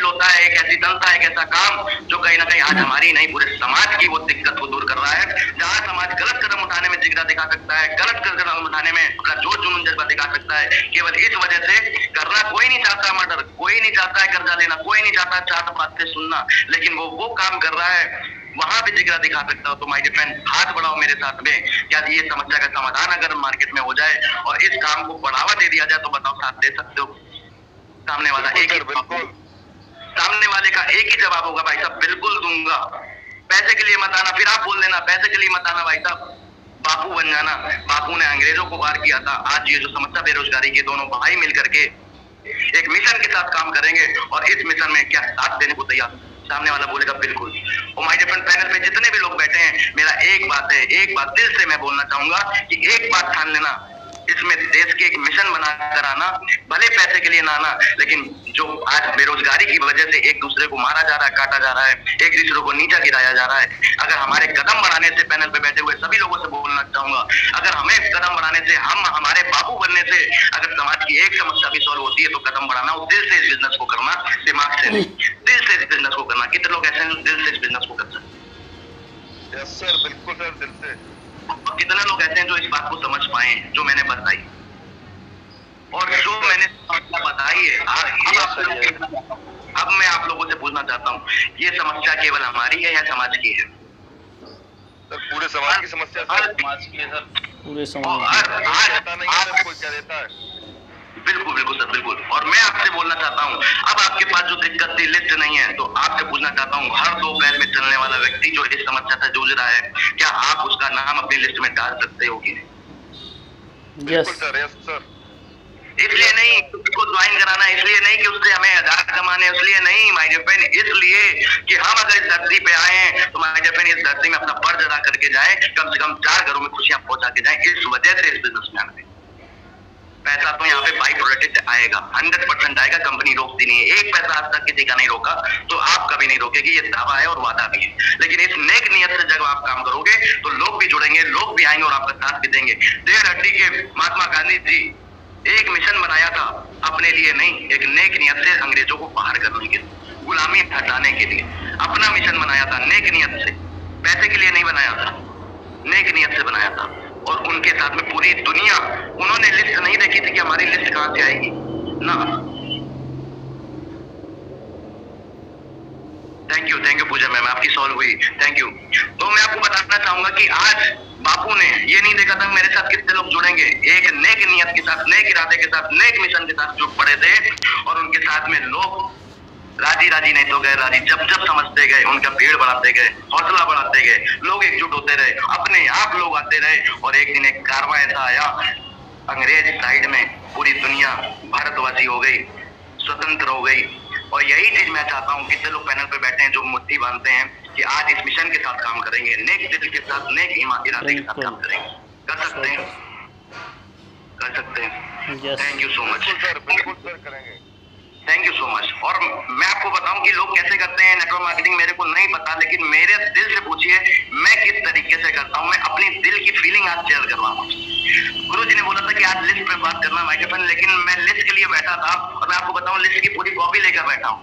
होता है, एक ऐसी संस्था, एक ऐसा काम जो कहीं ना कहीं आज हमारी नहीं पूरे समाज की वो दिक्कत को दूर कर रहा है। जहाँ समाज गलत कदम उठाने में जिगरा दिखा सकता है, गलत कदम उठाने में अपना जोश जुनून जज्बा दिखा सकता है, केवल इस वजह से करना कोई नहीं चाहता मर्डर, कोई नहीं चाहता है कर्जा लेना, कोई नहीं चाहता चार बातें सुनना, लेकिन वो काम कर रहा है, वहां भी जिगरा दिखा सकता हो। तो माय डियर फ्रेंड, हाथ बढ़ाओ मेरे साथ में, क्या ये समस्या का समाधान अगर मार्केट में हो जाए और इस काम को बढ़ावा दे दिया जाए तो बताओ साथ दे सकते हो? सामने वाला एक ही, सामने वाले का एक ही जवाब होगा भाई साहब, बिल्कुल दूंगा। पैसे के लिए मत आना, फिर आप बोल देना पैसे के लिए मत आना भाई साहब, बापू बन जाना। बापू ने अंग्रेजों को वार किया था, आज ये जो समस्या बेरोजगारी की, दोनों भाई मिलकर के एक मिशन के साथ काम करेंगे और इस मिशन में क्या साथ देने को तैयार। सामने वाला बोलेगा बिल्कुल। और माय डियर फ्रेंड, पैनल पे जितने भी लोग बैठे हैं, मेरा एक बात है, एक बात दिल से मैं बोलना चाहूंगा कि एक बात ठान लेना, इसमें देश के एक मिशन बनाकर आना, भले पैसे के लिए ना आना, लेकिन जो आज बेरोजगारी की वजह से एक दूसरे को मारा जा रहा है, काटा जा रहा है, एक दूसरे को नीचा गिराया जा रहा है, अगर हमारे कदम बढ़ाने से, पैनल पे बैठे हुए सभी लोगों से बोलना चाहूंगा, अगर हमें कदम बढ़ाने से, हम हमारे बापू बनने से अगर समाज की एक समस्या भी सॉल्व होती है, तो कदम बढ़ाना और दिल से इस बिजनेस को करना, दिमाग से नहीं, दिल से इस बिजनेस को करना। कितने लोग ऐसे हैं दिल से इस बिजनेस को कर सकते हैं? यस सर, बिल्कुल सर, दिल से। कितने लोग ऐसे हैं जो इस बात को समझ पाए जो मैंने बताई, और जो मैंने बताई है अब मैं आप लोगों से पूछना चाहता हूँ, ये समस्या केवल हमारी है या समाज की है? सर पूरे समाज की समस्या, समाज की है सर, पूरे समाज कोई क्या देता है। बिल्कुल बिल्कुल सर, बिल्कुल। और मैं आपसे बोलना चाहता हूँ, अब आपके पास जो दिक्कत थी लिस्ट नहीं है, तो आपसे पूछना चाहता हूँ, हर 2 पैर में चलने वाला व्यक्ति जो इस समस्या से जूझ रहा है, क्या आप उसका नाम अपनी लिस्ट में डाल सकते हो कि नहीं? Yes sir, yes sir. इसलिए नहीं उसको ज्वाइन कराना, इसलिए नहीं कि उससे हमें हजार कमाने, इसलिए नहीं माय डियर फ्रेंड, इसलिए कि हम अगर इस धरती पे आए हैं तो माय डियर फ्रेंड इस धरती में अपना फर्ज अदा करके जाएं, कम से कम 4 घरों में खुशियां पहुंचा के जाएं। इस वजह से इस बिजनेस में आए। पैसा तो यहाँ पे बाई प्रोडक्ट आएगा, 100% आएगा, कंपनी रोकती नहीं है। एक पैसा आज तक किसी का नहीं रोका, तो आप कभी नहीं रोकेगी, ये दावा है और वादा भी है। लेकिन इस नेक नियत से जब आप काम करोगे तो लोग भी जुड़ेंगे, लोग भी आएंगे और आपका साथ भी देंगे। 1.5 हड्डी के महात्मा गांधी जी एक मिशन बनाया था अपने लिए नहीं, एक नेक नियत से अंग्रेजों को बाहर करने के। गुलामी हटाने के लिए अपना मिशन बनाया था, नेक नियत से, पैसे के लिए नहीं बनाया था, नेक नियत से बनाया था। और उनके साथ में पूरी दुनिया, उन्होंने लिस्ट नहीं देखी थी कि हमारी लिस्ट कहां से आएगी ना। थैंक यू पूजा मैम, आपकी सॉल्व हुई, थैंक यू। तो मैं आपको बताना चाहूंगा कि आज बापू ने ये नहीं देखा था मेरे साथ कितने लोग जुड़ेंगे, एक नेक नियत के साथ, नेक इरादे के साथ, नेक मिशन के साथ जुड़ पड़े थे। और उनके साथ में लोग राजी राजी नहीं तो गए राजी, जब जब समझते गए उनका भीड़ बढ़ाते गए, हौसला बढ़ाते गए, लोग एकजुट होते रहे, अपने आप लोग आते रहे। और एक दिन एक कारवां ऐसा आया, अंग्रेज साइड में पूरी दुनिया भारतवासी हो गई, स्वतंत्र हो गई। और यही चीज मैं चाहता हूँ, कितने लोग पैनल पे बैठे हैं जो मुट्ठी बांधते हैं कि आज इस मिशन के साथ काम करेंगे, नेक दिल के साथ, नेक इरादे के साथ काम करेंगे। कर सकते हैं, कर सकते हैं। Thank you so much sir, बिल्कुल सर करेंगे। Thank you so much. और मैं आपको बताऊं कि लोग कैसे करते हैं नेटवर्क मार्केटिंग, मेरे को नहीं पता, लेकिन मेरे दिल से पूछिए मैं किस तरीके से करता हूं। मैं अपनी दिल की फीलिंग आज शेयर कर रहा हूं। गुरु जी ने बोला था कि आज लिस्ट पे बात करना माइक्रोफोन, लेकिन मैं लिस्ट के लिए बैठा था और मैं आपको बताऊं लिस्ट की पूरी कॉपी लेकर बैठा हूं।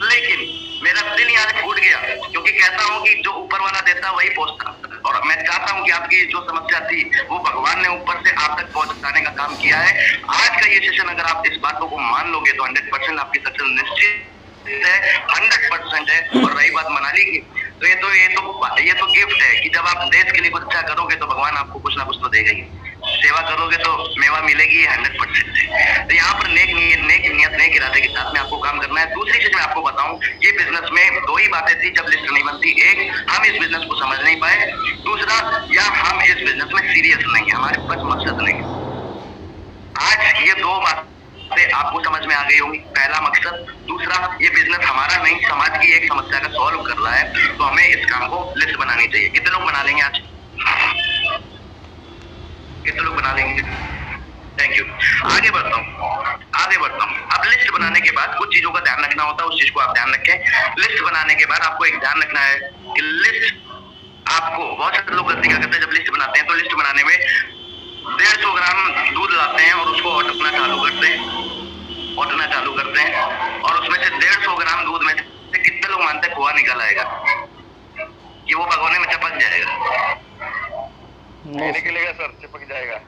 लेकिन मेरा दिल यहाँ से फूट गया, क्योंकि कहता हूँ कि जो ऊपर वाला देता वही पहुंचता। और मैं चाहता हूँ कि आपकी जो समस्या थी वो भगवान ने ऊपर से आप तक पहुंचाने का काम किया है। आज का ये सेशन अगर आप इस बातों को मान लोगे तो 100% आपकी सक्सेस निश्चित है, 100% है। और रही बात मनाली की, तो ये तो गिफ्ट है कि जब आप देश के लिए कुछ अच्छा करोगे तो भगवान आपको कुछ ना कुछ तो देगा ही, सेवा करोगे तो मेवा मिलेगी 100% से। तो यहाँ पर नेक नियत, नेक इरादे के साथ में आपको काम करना है। दूसरी चीज मैं आपको बताऊं, ये बिजनेस में दो ही बातें थी जब लिस्ट नहीं बनती। एक, हम इस बिजनेस को समझ नहीं पाए। दूसरा, या हम इस बिजनेस में सीरियस नहीं है, हमारे पास मकसद नहीं है। आज ये दो बातें आपको समझ में आ गई होंगी। पहला मकसद, दूसरा ये बिजनेस हमारा नहीं, समाज की एक समस्या का सॉल्व कर रहा है, तो हमें इस काम को लिस्ट बनानी चाहिए। कितने लोग बना लेंगे आज? कितने लोग बना लेंगे? Thank you. आगे बढ़ता हूँ। अब लिस्ट बनाने के बाद कुछ चीजों का ध्यान रखना होता है, उस चीज को आप ध्यान रखें। लिस्ट बनाने के बाद आपको एक ध्यान रखना है कि लिस्ट आपको, बहुत सारे लोग गलती क्या करते हैं जब लिस्ट बनाते हैं, तो लिस्ट बनाने में 150 ग्राम दूध लाते हैं और उसको औटना चालू करते हैं और उसमें से 150 ग्राम दूध में से कितने लोग मानते हैं खोआ निकल आएगा कि वो भगोने में चिपक जाएगा? नहीं निकलेगा सर, चिपक जाएगा।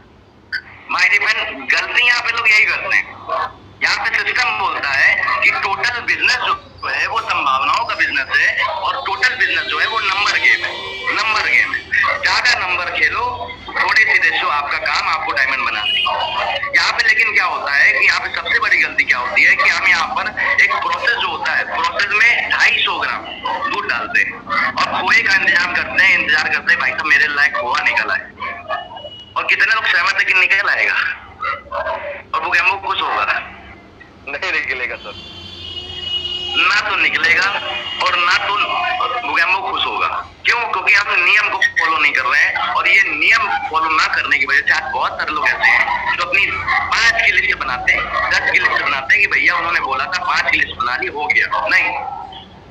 माय डिफरेंट, गलती यहाँ पे लोग यही करते हैं। यहाँ पे सिस्टम बोलता है कि टोटल बिजनेस जो है वो संभावनाओं का बिजनेस है और टोटल बिजनेस जो है वो नंबर गेम है। ज्यादा नंबर खेलो, थोड़े से रेशो आपका काम आपको डायमंड बना देगा। यहाँ पे लेकिन क्या होता है कि यहाँ पे सबसे बड़ी गलती क्या होती है कि हम यहाँ पर एक प्रोसेस जो होता है, प्रोसेस में 250 ग्राम दूध डालते हैं और खोए का इंतजार करते हैं भाई साहब मेरे लायक खोआ निकला है। और कितने लोग सहमत है कि निकल आएगा और वो गेमो खुश होगा? नहीं निकलेगा सर, ना तो निकलेगा और ना तो बुगैम्बो खुश होगा। क्यों? क्योंकि हम नियम को फॉलो नहीं कर रहे हैं। और ये नियम फॉलो ना करने की वजह से आज बहुत सारे लोग ऐसे हैं जो अपनी 5 की लिस्ट बनाते हैं, 10 की लिस्ट बनाते हैं कि भैया उन्होंने बोला था 5 की लिस्ट बना ली, हो गया। नहीं,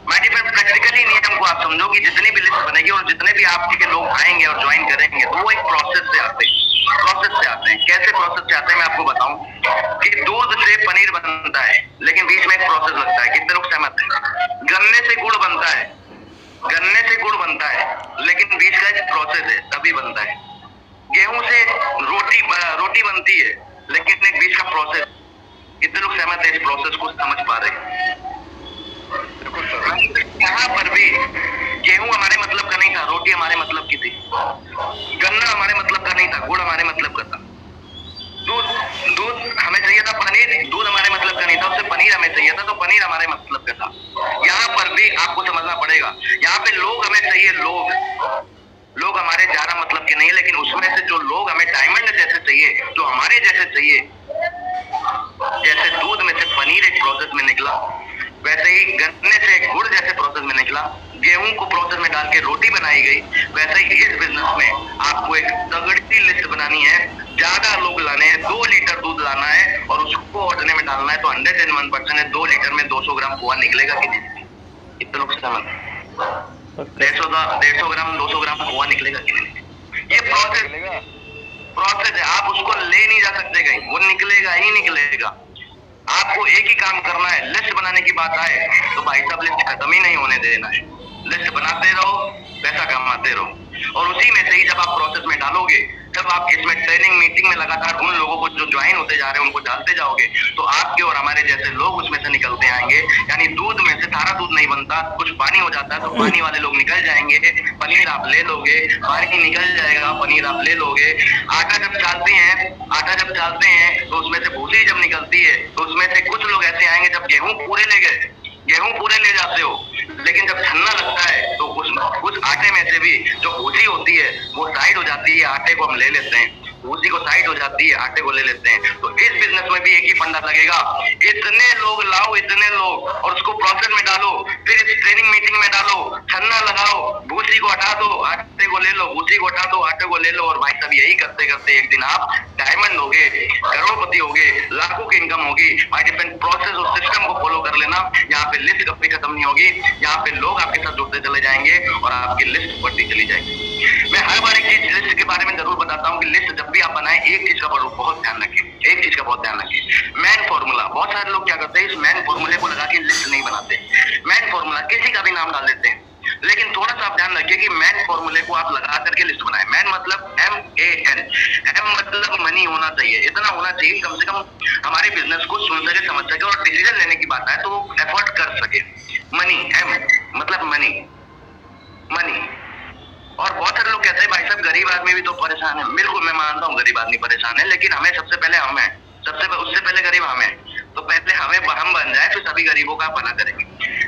प्रैक्टिकली नियम को आप समझो कि जितनी भी लिस्ट बनेगी और जितने भी आपके लोग आएंगे और ज्वाइन करेंगे तो वो एक प्रोसेस से आते हैं। कैसे प्रोसेस से आते हैं मैं आपको बताऊं कि दूध से पनीर बनता है, लेकिन बीच में एक प्रोसेस लगता है। कितने लोग सहमत हैं? गन्ने से गुड़ बनता है, लेकिन बीच का एक प्रोसेस है, तभी बनता है। गेहूं से रोटी बनती है, लेकिन एक बीच का प्रोसेस। कितने लोग सहमत है इस प्रोसेस को समझ पा रहे हैं? यहाँ पर भी गेहूं हमारे मतलब का नहीं था, रोटी हमारे मतलब की थी। गन्ना हमारे मतलब का नहीं था, गुड़ हमारे मतलब का था। दूध हमें चाहिए था, दूध हमारे मतलब का नहीं था, उससे पनीर हमें चाहिए था, तो पनीर हमारे मतलब का था। यहाँ पर भी आपको समझना पड़ेगा, यहाँ पे लोग हमें चाहिए, लोग हमारे ज्यादा मतलब के नहीं, लेकिन उसमें से जो लोग हमें डायमंड जैसे चाहिए, जो हमारे जैसे चाहिए, जैसे दूध में से पनीर एक प्रोसेस में निकला, वैसे ही गन्ने से एक गुड़ जैसे प्रोसेस में निकला, गेहूं को प्रोसेस में डाल के रोटी बनाई गई, वैसे ही इस बिजनेस में आपको एक तगड़ी लिस्ट बनानी है, ज्यादा लोग लाने हैं, 2 लीटर दूध लाना है और उसको ऑर्डने में डालना है, तो 101% 2 लीटर में 200 ग्राम खोआ निकलेगा कि नहीं? कितने लोग सहमत? 150 ग्राम 200 ग्राम खोआ निकलेगा कि नहीं? ये प्रोसेस है, आप उसको ले नहीं जा सकते कहीं, वो निकलेगा ही निकलेगा। आपको एक ही काम करना है, लिस्ट बनाने की बात आए तो भाई साहब लिस्ट खत्म ही नहीं होने देना है। लिस्ट बनाते रहो, पैसा कमाते रहो, और उसी में से ही जब आप प्रोसेस में डालोगे, जब आप इसमें ट्रेनिंग मीटिंग में लगातार उन लोगों को जो ज्वाइन होते जा रहे हैं उनको डालते जाओगे, तो आपके और हमारे जैसे लोग उसमें से निकलते आएंगे। यानी दूध में से सारा दूध नहीं बनता, कुछ पानी हो जाता है, तो पानी वाले लोग निकल जाएंगे। पनीर आप ले लोगे, पानी निकल जाएगा, पनीर आप ले लोगे। आटा जब डालते हैं तो उसमें से भूसी जब निकलती है तो उसमें से कुछ लोग ऐसे आएंगे, जब गेहूं पूरे ले जाते हो, लेकिन जब छन्ना लगता है तो उस आटे में से भी जो भूसी होती है वो साइड हो जाती है, आटे को हम ले लेते हैं, भूसी को साइड हो जाती है, आटे को ले लेते हैं। तो इस बिजनेस में भी एक ही फंडा लगेगा, इतने लोग लाओ, इतने लोग, और उसको प्रोसेस में डालो, फिर इस ट्रेनिंग मीटिंग में डालो, छन्ना लगाओ, भूसी को हटा दो, आटे को ले लो, भूसी को हटा दो, आटे को ले लो, और भाई साहब यही करते करते एक दिन आप डायमंड होगे, करोड़पति होगे, लाखों की इनकम होगी। माय डिफरेंट प्रोसेस और सिस्टम को फॉलो कर लेना। यहाँ पे लिस्ट कभी खत्म नहीं होगी, यहाँ पे लोग आपके साथ जुड़ते चले जाएंगे और आपकी लिस्ट बढ़ती चली जाएगी। मैं हर बार एक चीज लिस्ट के बारे में जरूर बताता हूँ कि लिस्ट जब भी आप बनाएं, एक चीज का बहुत ध्यान रखें, मैन फॉर्मूला। बहुत सारे लोग क्या करते हैं, इस मैन फॉर्मूले को लगा के लिस्ट नहीं बनाते। मैन फॉर्मूला किसी का भी नाम डाल देते हैं, लेकिन थोड़ा सा आप ध्यान रखिए कि मैन फॉर्मूले को आप लगा करके लिस्ट बनाएं। मैन मतलब MAN, M मतलब मनी होना चाहिए, इतना होना चाहिए कम से कम हमारे बिजनेस को सुन सके, समझ सके, और डिसीजन लेने की बात है तो एफर्ट कर सके। मनी, M मतलब मनी। और बहुत सारे लोग कहते हैं भाई साहब गरीब आदमी भी तो परेशान है। बिल्कुल मैं मानता हूँ गरीब आदमी परेशान है, लेकिन हमें उससे पहले गरीब हमें, तो पहले हम बन जाए फिर सभी गरीबों का भला करेंगे।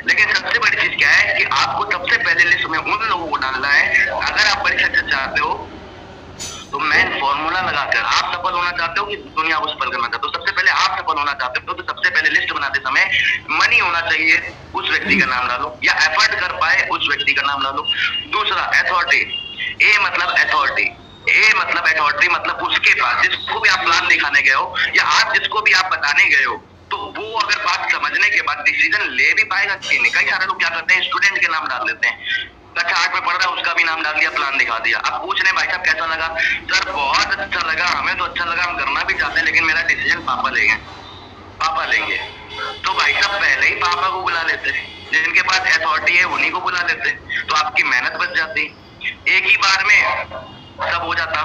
लेकिन सबसे बड़ी चीज क्या है कि आपको सबसे पहले लिस्ट में उन लोगों को डालना है। अगर आप बड़ी सक्सेस चाहते हो तो मैन फॉर्मूला लगाकर आप सफल होना चाहते हो कि दुनिया को सफल करना चाहते हो, सबसे पहले आप सफल होना चाहते हो तो सबसे पहले लिस्ट बनाते समय मनी होना चाहिए, उस व्यक्ति का नाम डालो, या एफर्ट कर पाए उस व्यक्ति का नाम डालो। दूसरा अथॉरिटी, A मतलब अथॉरिटी मतलब उसके पास, जिसको भी आप प्लान दिखाने गए हो या आप जिसको भी आप बताने गए हो, तो वो अगर बात समझने के बाद डिसीजन ले भी पाएगा कि नहीं। कई सारे लोग क्या करते हैं, स्टूडेंट के नाम डाल देते हैं, कक्षा 8 में पढ़ रहा है उसका भी नाम डाल दिया, प्लान दिखा दिया। अब पूछ रहे भाई साहब कैसा लगा? सर बहुत अच्छा लगा, हमें तो अच्छा लगा, हम करना भी चाहते हैं, लेकिन मेरा डिसीजन पापा लेंगे। तो भाई साहब पहले ही पापा को बुला लेते, जिनके पास अथॉरिटी है उन्हीं को बुला लेते, तो आपकी मेहनत बच जाती, एक ही बार में सब हो जाता।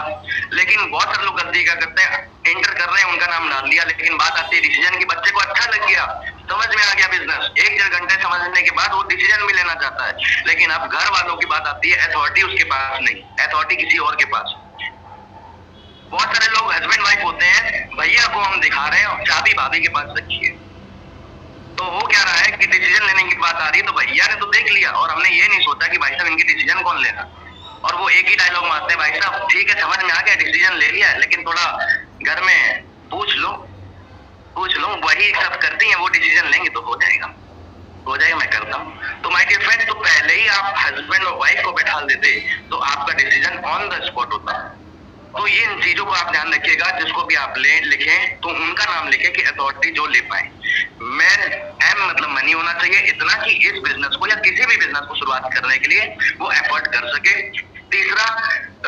लेकिन बहुत सारे लोग गलती क्या करते हैं, एंटर कर रहे हैं उनका नाम डाल दिया, लेकिन बात आती है डिसीजन की, बच्चे को अच्छा लग गया, समझ में आ गया बिजनेस, 1-1.5 घंटे समझने के बाद वो डिसीजन भी लेना चाहता है। लेकिन अब घर वालों की बात आती है, अथॉरिटी उसके पास नहीं, अथॉरिटी किसी और के पास। बहुत सारे लोग हस्बैंड वाइफ होते हैं, भैया को हम दिखा रहे हैं चाबी भाभी के पास रखी है, तो वो क्या रहा है कि डिसीजन लेने की बात आ रही है तो भैया ने तो देख लिया, और हमने ये नहीं सोचा कि भाई साहब इनकी डिसीजन कौन लेगा, और वो एक ही डायलॉग मारते हैं, भाई साहब ठीक है समझ में आ गया, डिसीजन ले लिया, लेकिन थोड़ा घर में पूछ लो, वही सब करती हैं, वो डिसीजन लेंगे तो हो जाएगा, मैं करता हूँ। तो माय डियर फ्रेंड, तो पहले ही आप हस्बैंड और वाइफ को बैठा देते तो आपका डिसीजन ऑन द स्पॉट होता। तो ये इन चीजों को आप ध्यान रखिएगा, जिसको भी आप लिखें तो उनका नाम लिखें कि अथॉरिटी जो ले पाए। मैन, M मतलब मनी होना चाहिए, इतना कि इस बिजनेस को या किसी भी बिजनेस को शुरुआत करने के लिए वो एफर्ट कर सके।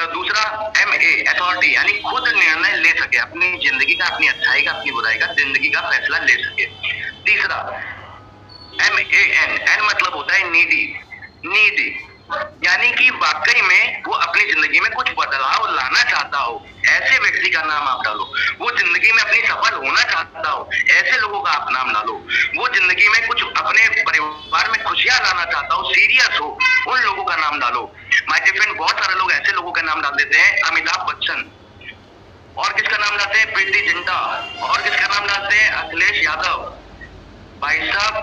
दूसरा MA अथॉरिटी, यानी खुद निर्णय ले सके अपनी जिंदगी का, अपनी अच्छाई का, अपनी बुराई का, जिंदगी का फैसला ले सके। तीसरा MAN मतलब होता है नीडी, यानी कि वाकई में वो अपनी जिंदगी में कुछ बदलाव लाना चाहता हो, ऐसे व्यक्ति का नाम आप डालो। वो जिंदगी में अपनी सफल होना चाहता हो, ऐसे लोगों का आप नाम डालो। वो जिंदगी में कुछ अपने परिवार में खुशियां लाना चाहता हो, सीरियस हो, उन लोगों का नाम डालो। माय डियर फ्रेंड, बहुत सारे लोग ऐसे लोगों का नाम डाल देते हैं, अमिताभ बच्चन, और किसका नाम डालते हैं, प्रीति जिंटा, और किसका नाम डालते हैं, अखिलेश यादव। भाई साहब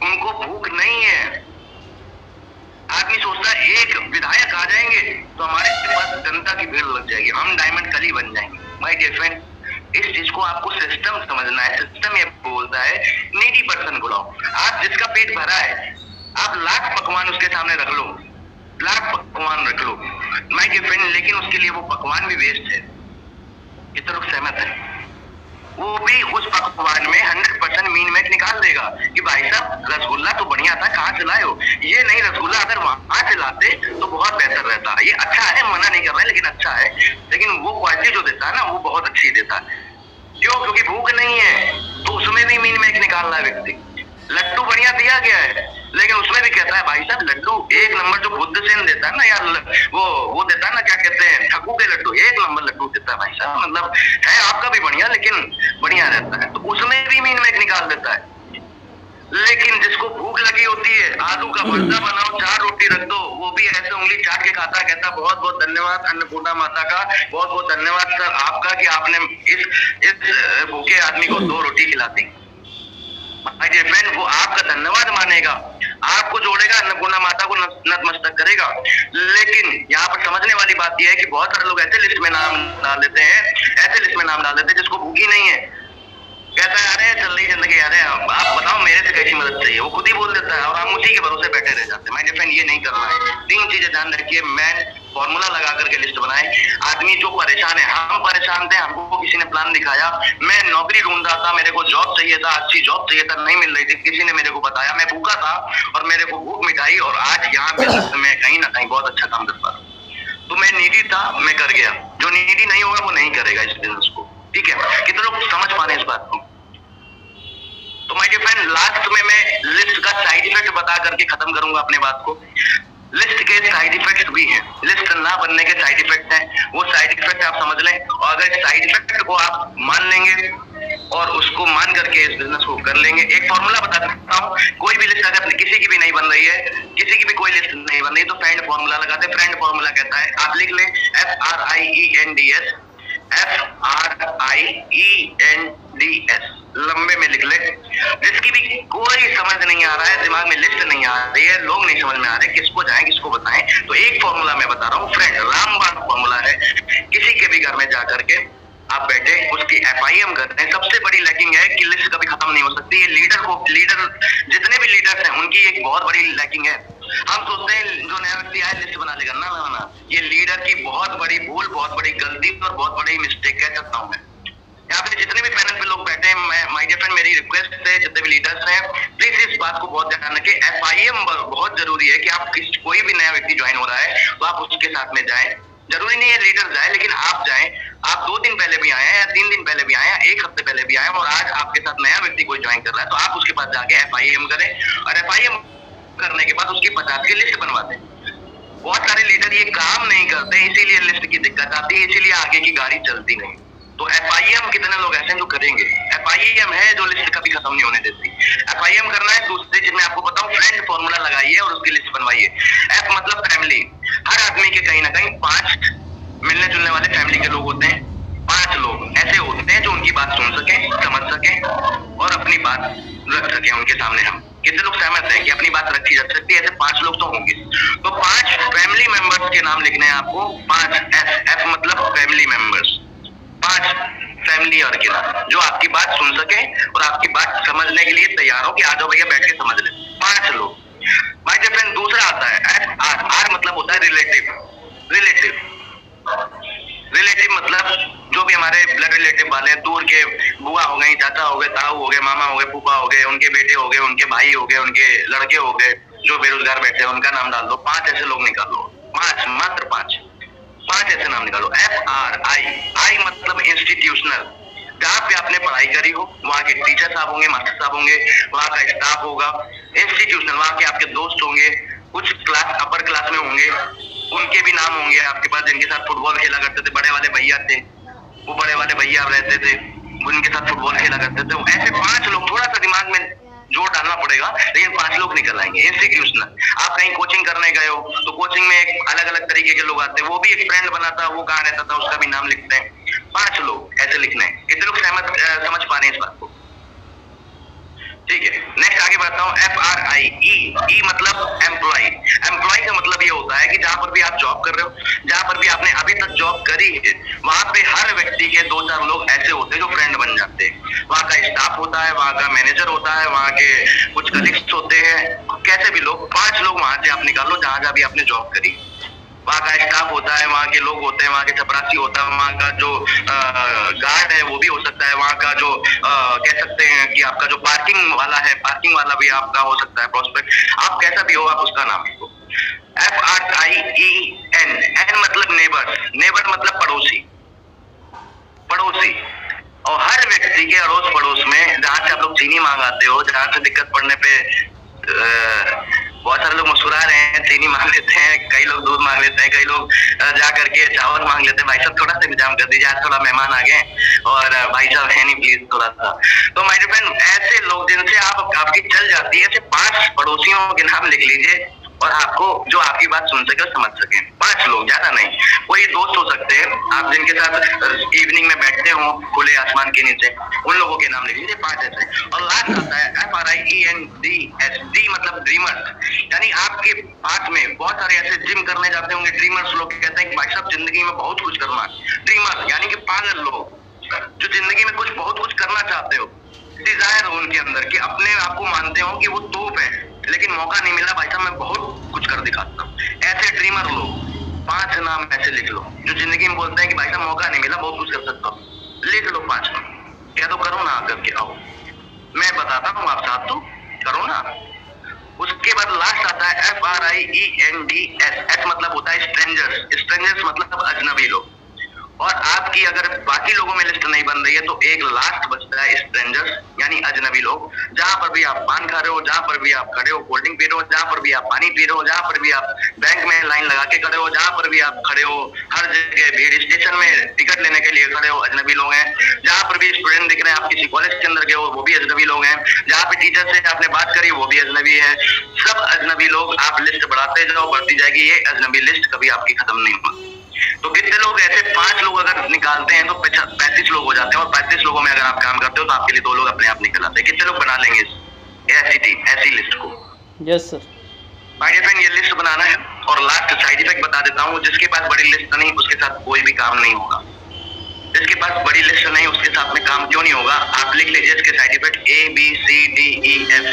उनको भूख नहीं है। आदमी सोचता है एक विधायक आ जाएंगे तो हमारे पास जनता की भीड़ लग जाएगी, हम डायमंड कली बन जाएंगे। माय डियर फ्रेंड, इस चीज को आपको सिस्टम समझना है। सिस्टम ये बोलता है नीडी पर्सन बुलाओ। आप जिसका पेट भरा है, आप लाख पकवान उसके सामने रख लो, माय डियर फ्रेंड, लेकिन उसके लिए वो पकवान भी वेस्ट है। कितने लोग सहमत है? वो भी उस पकवान में 100% मीन मेट निकाल देगा कि भाई साहब रसगुल्ला तो बढ़िया था, कहाँ से लाए हो? ये नहीं, रसगुल्ला अगर वहां से लाते तो बहुत बेहतर रहता। ये अच्छा है, मना नहीं कर रहा है, लेकिन अच्छा है, लेकिन वो क्वालिटी जो देता है ना वो बहुत अच्छी देता है। क्यों? क्योंकि भूख नहीं है, तो उसमें भी मीन देता है ना यार, वो देता है ना, क्या कहते हैं, ठक्कू के लड्डू, एक नंबर लड्डू देता है भाई साहब, मतलब है आपका भी बढ़िया, लेकिन बढ़िया रहता है, तो उसमें भी मीन मेक निकाल देता है। लेकिन जिसको भूख लगी होती है, आलू का भरता बनाओ, 4 रोटी रख दो, वो भी ऐसे उंगली चाट के खाता है, कहता बहुत बहुत धन्यवाद अन्नपूर्णा माता का, बहुत बहुत धन्यवाद सर आपका कि आपने इस भूखे आदमी को 2 रोटी खिलाती। माय डियर फ्रेंड, वो आपका धन्यवाद मानेगा, आपको जोड़ेगा, अन्नपूर्णा माता को नतमस्तक करेगा। लेकिन यहाँ पर समझने वाली बात यह है कि बहुत सारे लोग ऐसे लिस्ट में नाम डाल देते हैं, ऐसे लिस्ट में नाम डाल देते हैं जिसको भूखी नहीं है, कहता है अरे चल रही जिंदगी, अरे आप बताओ मेरे से कैसी मदद चाहिए, वो खुद ही बोल देता है और हम उसी के भरोसे बैठे रह जाते हैं। माय डियर फ्रेंड, ये नहीं करना है। 3 चीजें ध्यान रखिए, मैन फॉर्मूला लगा करके लिस्ट बनाए। आदमी जो परेशान है, हम परेशान थे, हमको किसी ने प्लान दिखाया, मैं नौकरी ढूंढ रहा था, मेरे को जॉब चाहिए था, अच्छी जॉब चाहिए था, नहीं मिल रही थी, किसी ने मेरे को बताया, मैं भूखा था और मेरे को भूख मिटाई और आज यहाँ पे मैं कहीं ना कहीं बहुत अच्छा काम कर पा रहा। तो मैं नीडी था, मैं कर गया। जो नीडी नहीं होगा वो नहीं करेगा इस बिजनेस को, ठीक है? कितने लोग समझ पा रहे हैं इस बात को? तो माय डियर फ्रेंड, लास्ट में मैं लिस्ट का साइड इफेक्ट बता करके खत्म करूंगा अपने बात को। लिस्ट के साइड इफेक्ट्स भी हैं, लिस्ट ना बनने के साइड इफेक्ट हैं, वो साइड इफेक्ट आप समझ लें, और अगर इस साइड इफेक्ट को आप मान लेंगे और उसको मान करके इस बिजनेस को कर लेंगे। एक फॉर्मूला बता सकता हूँ, कोई भी लिस्ट अगर किसी की भी नहीं बन रही है, किसी की भी कोई लिस्ट नहीं बन रही, तो फ्रेंड फॉर्मूला लगाते हैं। फ्रेंड फॉर्मूला कहता है, आप लिख लें FRIENDS, FRIENDS, लंबे में लिख ले। जिसकी भी कोई समझ नहीं आ रहा है, दिमाग में लिस्ट नहीं आ रही है, लोग नहीं समझ में आ रहे, किसको जाएं किसको बताएं, तो एक फॉर्मूला मैं बता रहा हूँ, फ्रेंड रामबाण फॉर्मूला है। किसी के भी घर में जा करके आप बैठे, उसकी FIM करते हैं। सबसे बड़ी लैकिंग है कि लिस्ट कभी खत्म नहीं हो सकती। ये लीडर जितने भी लीडर्स हैं उनकी एक बहुत बड़ी लैकिंग है। हम सोचते हैं जो नया व्यक्ति आए लिस्ट बना लेगा, ना, ये लीडर की बहुत बड़ी भूल, बहुत बड़ी गलती और बहुत बड़ी मिस्टेक कह सकता हूँ मैं। यहाँ पे जितने भी पैनल पे लोग बैठे हैं, माय डियर फ्रेंड, मेरी रिक्वेस्ट है, जितने भी लीडर्स हैं, प्लीज इस बात को बहुत ध्यान रखें। FIM बहुत जरूरी है कि आप कोई भी नया व्यक्ति ज्वाइन हो रहा है तो आप उसके साथ में जाएं। जरूरी नहीं है लीडर जाए, लेकिन आप जाएं। आप 2 दिन पहले भी आए हैं या 3 दिन पहले भी आए हैं, 1 हफ्ते पहले भी आए हैं, और आज आपके साथ नया व्यक्ति कोई ज्वाइन कर रहा है, तो आप उसके पास जाके FIM करें, और FIM करने के बाद उसकी 50 की लिस्ट बनवाते हैं। बहुत सारे लीडर ये काम नहीं करते, इसीलिए लिस्ट की दिक्कत आती है, इसीलिए आगे की गाड़ी चलती नहीं। तो FIM कितने लोग ऐसे हैं जो करेंगे? FIM है जो लिस्ट कभी खत्म नहीं होने देती। FIM करना है। दूसरी चीज मैं आपको बताऊं, फ्रेंड फॉर्मूला लगाइए और उसकी लिस्ट बनवाइए। F मतलब फैमिली। हर आदमी के कहीं ना कहीं 5 मिलने जुलने वाले फैमिली के लोग होते हैं। 5 लोग ऐसे होते हैं जो उनकी बात सुन सके, समझ सके और अपनी बात रख सके उनके सामने। हम कितने लोग सहमत हैं कि अपनी बात रखी जा सकती है? ऐसे 5 लोग तो होंगे। तो 5 फैमिली मेंबर्स के नाम लिखने हैं आपको। 5 F मतलब फैमिली मेंबर्स, 5 फैमिली और के नाम जो आपकी बात सुन सके और आपकी बात समझने के लिए तैयार हो कि आ जाओ भैया बैठ के समझ ले। 5 लोग। माय डियर फ्रेंड, दूसरा आता है R मतलब होता है रिलेटिव मतलब जो भी हमारे ब्लड रिलेटिव वाले, दूर के बुआ हो गई, चाचा हो गए, ताऊ हो गए, मामा हो गए, फूफा हो गए, उनके बेटे हो गए, उनके भाई हो गए, उनके लड़के हो गए, जो बेरोजगार बैठे हैं उनका नाम डाल दो। 5 ऐसे लोग निकालो, 5, मात्र 5 ऐसे नाम निकालो। FRI मतलब इंस्टीट्यूशनल, जहाँ पे आपने पढ़ाई करी हो, वहाँ के टीचर साहब होंगे, मास्टर साहब होंगे, वहाँ का स्टाफ होगा। इंस्टीट्यूशनल, वहाँ के आपके दोस्त होंगे, कुछ क्लास अपर क्लास में होंगे, उनके भी नाम होंगे आपके पास, जिनके साथ फुटबॉल खेला करते थे, बड़े वाले भैया थे, वो बड़े वाले भैया रहते थे, उनके साथ फुटबॉल खेला करते थे। ऐसे 5 लोग, थोड़ा सा दिमाग में जोर डालना पड़ेगा, लेकिन 5 लोग निकल आएंगे। इंस्टीट्यूशनल, आप कहीं कोचिंग करने गए हो तो कोचिंग में एक अलग अलग तरीके के लोग आते हैं, वो भी एक फ्रेंड बनाता है, वो कहाँ रहता था उसका भी नाम लिखते हैं। 5 लोग ऐसे लिखने हैं। कितने लोग समझ पा रहे हैं इस बात को? ठीक है, नेक्स्ट आगे बढ़ता हूँ। FRIE मतलब एम्प्लॉय का मतलब ये होता है कि जहां पर भी आप जॉब कर रहे हो, जहां पर भी आपने अभी तक जॉब करी है, वहां पे हर व्यक्ति के 2-4 लोग ऐसे होते हैं जो फ्रेंड बन जाते हैं। वहां का स्टाफ होता है, वहां का मैनेजर होता है, वहां के कुछ कलीग्स होते हैं, कैसे भी लोग, 5 लोग वहां से आप निकालो जहां जहां भी आपने जॉब करी। वहाँ का स्टाफ होता है, वहाँ के लोग होते हैं, वहाँ के चपरासी होता है, वहाँ का जो गार्ड है वो भी हो सकता है, वहाँ का जो कह सकते हैं कि आपका जो पार्किंग वाला है, पार्किंग वाला भी आपका हो सकता है, प्रोस्पेक्ट, आप कैसा भी हो, आप उसका नाम लिखो। FRIEN मतलब नेबर मतलब पड़ोसी। और हर व्यक्ति के अड़ोस पड़ोस में, जहाँ से आप लोग चीनी मांगाते हो, जहाँ से दिक्कत पड़ने पे बहुत सारे लोग मुस्कुरा रहे हैं, चीनी मांग लेते हैं, कई लोग दूध मांग लेते हैं, कई लोग जा करके चावल मांग लेते हैं। भाई साहब थोड़ा सा इंतजाम कर दीजिए, आज थोड़ा मेहमान आ गए और भाई साहब है नहीं, प्लीज थोड़ा सा। तो माय डियर फ्रेंड, ऐसे लोग जिनसे आपकी चल जाती है, ऐसे 5 पड़ोसियों के नाम लिख लीजिए और आपको जो आपकी बात सुन सके और समझ सके। 5 लोग, ज्यादा नहीं। कोई दोस्त हो सकते हैं आप जिनके साथ इवनिंग में बैठते हो खुले आसमान के नीचे, उन लोगों के नाम लिख लीजिए 5 ऐसे। और लास्ट आता है FRIENDS, डी मतलब ड्रीमर्स, यानी आपके पास में बहुत सारे ऐसे जिम करने जाते होंगे ड्रीमर्स लोग, कहते हैं कि भाई साहब जिंदगी में बहुत कुछ करना है। ड्रीमर्स यानी कि पागल लोग जो जिंदगी में बहुत कुछ करना चाहते हो, डिजायर हो उनके अंदर कि अपने आप को मानते हो कि वो तोप है, लेकिन मौका नहीं मिला, भाई साहब मैं बहुत कुछ कर दिखाता हूँ। ऐसे ड्रीमर लोग 5 नाम ऐसे लिख लो जो जिंदगी में बोलते हैं कि भाई साहब मौका नहीं मिला, बहुत कुछ कर सकता हूँ। लिख लो 5 नाम, क्या तो करो ना, आकर के आओ, मैं बताता हूँ आप साथ तो करो ना। उसके बाद लास्ट आता है FRIENDS, एस मतलब होता है स्ट्रेंजर्स, स्ट्रेंजर्स मतलब अजनबी लोग। और आपकी अगर बाकी लोगों में लिस्ट नहीं बन रही है तो एक लास्ट बचता है स्ट्रेंजर्स, यानी अजनबी लोग। जहां पर भी आप पान खा रहे हो, जहां पर भी आप खड़े हो कोल्ड ड्रिंक पी रहे हो, जहां पर भी आप पानी पी रहे हो, जहां पर भी आप बैंक में लाइन लगा के खड़े हो, जहां पर भी आप खड़े हो, हर जगह भीड़, स्टेशन में टिकट लेने के लिए खड़े हो, अजनबी लोग हैं। जहां पर भी स्टूडेंट दिख रहे हैं, आप किसी कॉलेज के अंदर गए हो, वो भी अजनबी लोग हैं। जहां पे टीचर से आपने बात करी वो भी अजनबी है। सब अजनबी लोग, आप लिस्ट बढ़ाते जाओ, बढ़ती जाएगी ये अजनबी लिस्ट, कभी आपकी खत्म नहीं होगी। तो कितने लोग ऐसे 5 लोग अगर निकालते हैं तो 35 लोग हो जाते हैं, और 35 लोगों में अगर आप काम करते हो तो आपके लिए 2 लोग अपने आप निकल आते हैं। कितने लोग बना लेंगे ऐसी लिस्ट को? Yes sir. My dear friend, ये लिस्ट बनाना है। और लास्ट साइड इफेक्ट बता देता हूँ, जिसके पास बड़ी लिस्ट नहीं उसके साथ कोई भी काम नहीं होगा। जिसके पास बड़ी लिस्ट नहीं उसके साथ में काम क्यों नहीं होगा, आप लिख लीजिए इसके साइड इफेक्ट ABCDEF।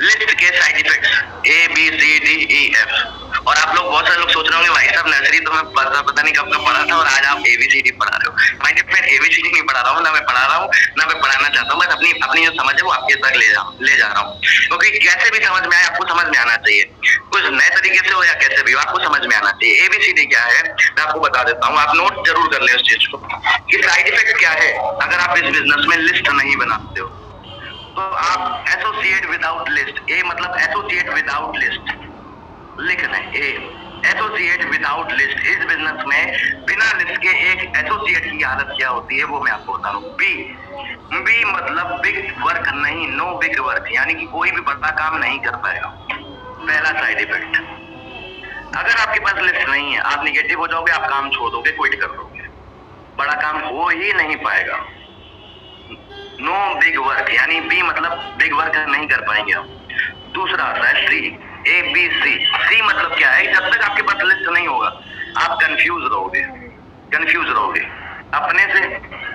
लिस्ट के साइड इफेक्ट्स ABCDEF। और आप लोग, बहुत सारे लोग सोच रहे होंगे भाई साहब नर्सरी तो मैं पता नहीं कब का पढ़ा था और आज आप ABCD पढ़ा रहे हो। माय डियर फ्रेंड, ABCD नहीं पढ़ा रहा हूँ, ना मैं पढ़ा रहा हूँ, ना मैं पढ़ाना चाहता हूँ। बस अपनी जो समझ है वो आपके तक ले जा रहा हूँ, क्योंकि कैसे भी समझ में आए आपको समझ में आना चाहिए। कुछ नए तरीके से हो या कैसे भी हो, आपको समझ में आना चाहिए। ABCD क्या है मैं आपको बता देता हूँ, आप नोट जरूर कर ले उस चीज को कि साइड इफेक्ट क्या है अगर आप इस बिजनेस में लिस्ट नहीं बनाते हो। तो आप एसोसिएट विदाउट लिस्ट, ए मतलब एसोसिएट विदाउट लिस्ट लिखना है। एसोसिएट विदाउट लिस्ट, इस बिजनेस में बिना लिस्ट के एक एसोसिएट की हालत क्या होती है वो मैं आपको बता रहा हूँ। बी मतलब बिग वर्क नहीं, नो बिग वर्क, यानी कि कोई भी बड़ा काम नहीं कर पाएगा। पहला साइड इफेक्ट, अगर आपके पास लिस्ट नहीं है आप निगेटिव हो जाओगे, आप काम छोड़ दोगे, क्विट कर दोगे, बड़ा काम हो ही नहीं पाएगा। नो बिग वर्क, यानी बी मतलब बिग वर्क नहीं कर पाएंगे आप। दूसरा आता है सी, ABC। सी मतलब क्या है, जब तक आपके पास लिस्ट नहीं होगा आप कंफ्यूज रहोगे अपने से,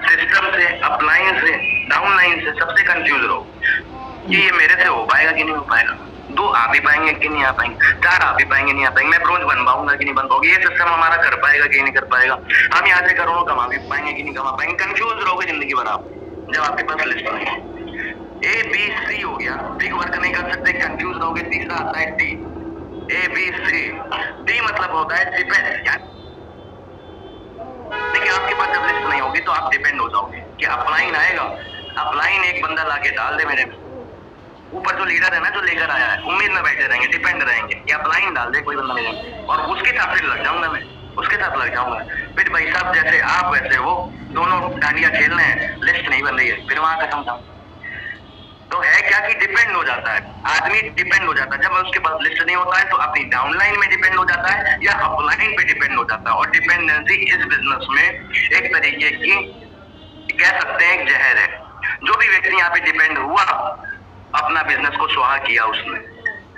सिस्टम से, अपलाइन से, डाउनलाइन से, सबसे कंफ्यूज रहो कि ये मेरे से हो पाएगा कि नहीं हो पाएगा। 2 आ भी पाएंगे कि नहीं आ पाएंगे, 4 आ भी पाएंगे नहीं आ पाएंगे, मैं ब्रोंज बन पाऊंगा कि नहीं बन पाऊंगा, ये सिस्टम हमारा कर पाएगा कि नहीं कर पाएगा, हम यहाँ से करोड़ों कमा भी पाएंगे कि नहीं कमा पाएंगे। कंफ्यूज रहोगे जिंदगी भर आप जब आपके पास लिस्ट नहीं है। ABC हो गया, बिग वर्क नहीं कर सकते, कंफ्यूज रहोगे। तीसरा आता है D, ABC। D मतलब होता है डिपेंड, देखिए आपके पास जब लिस्ट नहीं होगी तो आप डिपेंड हो जाओगे कि अपलाइन आएगा, अपलाइन एक बंदा लाके डाल दे मेरे में, ऊपर जो लीडर है ना जो लेकर आया है, उम्मीद में बैठे रहेंगे, डिपेंड रहेंगे कि अपलाइन डाल दे कोई बंदा मेरे में, और उसके साथ फिर लग जाऊंगा मैं, उसके साथ लग जाऊंगा। फिर भाई साहब जैसे आप वैसे वो, दोनों डांडिया खेल रहे हैं, लिस्ट नहीं बन रही है, फिर वहां खत्म था। तो है क्या कि डिपेंड हो जाता है आदमी, डिपेंड हो जाता है। जब उसके पास लिस्ट नहीं होता है तो अपनी डाउनलाइन में डिपेंड हो जाता है या अपलाइन पे डिपेंड हो जाता है। और डिपेंडेंसी इस बिजनेस में एक तरीके की कह सकते हैं एक जहर है। जो भी व्यक्ति यहाँ पे डिपेंड हुआ अपना बिजनेस को स्वाहा किया उसने।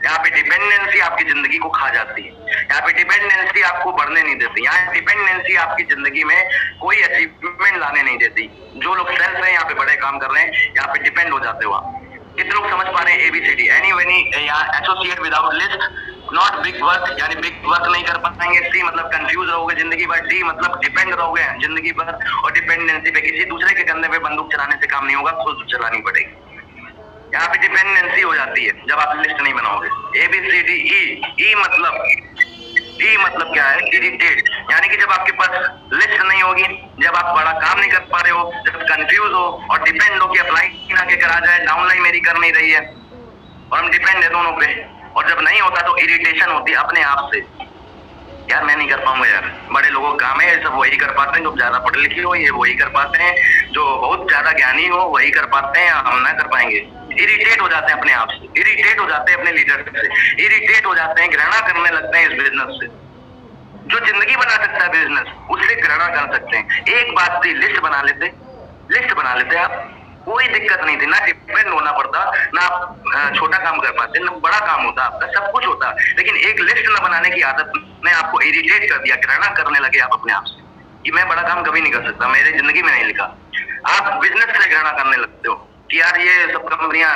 यहाँ पे डिपेंडेंसी आपकी जिंदगी को खा जाती है, यहाँ पे डिपेंडेंसी आपको बढ़ने नहीं देती, यहाँ डिपेंडेंसी आपकी जिंदगी में कोई अचीवमेंट लाने नहीं देती। जो लोग सेल्फ है यहाँ पे बड़े काम कर रहे हैं, यहाँ पे डिपेंड हो जाते हो आप। कितने लोग समझ पा रहे हैं ABCD? यहाँ associate without list, not big work, यानी बिग वर्क नहीं कर पाएंगे। C मतलब कंफ्यूज रहोगे जिंदगी भर। D मतलब डिपेंड रहोगे जिंदगी भर, और डिपेंडेंसी पे, किसी दूसरे के कंधे पे बंदूक चलाने से काम नहीं होगा, खुद चलानी पड़ेगी। यहाँ पे डिपेंडेंसी हो जाती है जब आप लिस्ट नहीं बनाओगे। ABCD E मतलब क्या है? इरिटेट, यानी कि जब आपके पास लिस्ट नहीं होगी, जब आप बड़ा काम नहीं कर पा रहे हो, जब कंफ्यूज हो और डिपेंड हो कि अप्लाई ना के करा जाए, डाउनलाइन मेरी कर नहीं रही है, और हम डिपेंड है दोनों पे। और जब नहीं होता तो इरिटेशन होती है अपने आप से, यार मैं नहीं कर पाऊंगा यार, बड़े लोगों का काम है, सब वही कर पाते हैं, जो ज्यादा पढ़े लिखे हो ये वही कर पाते हैं, जो बहुत ज्यादा ज्ञानी हो वही कर पाते हैं, हम ना कर पाएंगे। इरिटेट हो जाते हैं अपने आप से, इरिटेट हो जाते हैं अपने लीडरशिप से, इरिटेट हो जाते हैं, घृणा करने लगते हैं इस बिजनेस से। जो जिंदगी बना सकता है बिजनेस, उससे घृणा कर सकते हैं। एक बात थी, लिस्ट बना लेते आप, कोई दिक्कत नहीं थी, ना डिपेंड होना पड़ता, ना छोटा काम कर पाते, ना बड़ा काम होता आपका, सब कुछ होता। लेकिन एक लिस्ट न बनाने की आदत ने आपको इरिटेट कर दिया, घृणा करने लगे आप अपने आप से कि मैं बड़ा काम कभी नहीं कर सकता, मेरी जिंदगी में नहीं लिखा। आप बिजनेस से घृणा करने लगते हो कि यार ये सब कंपनियां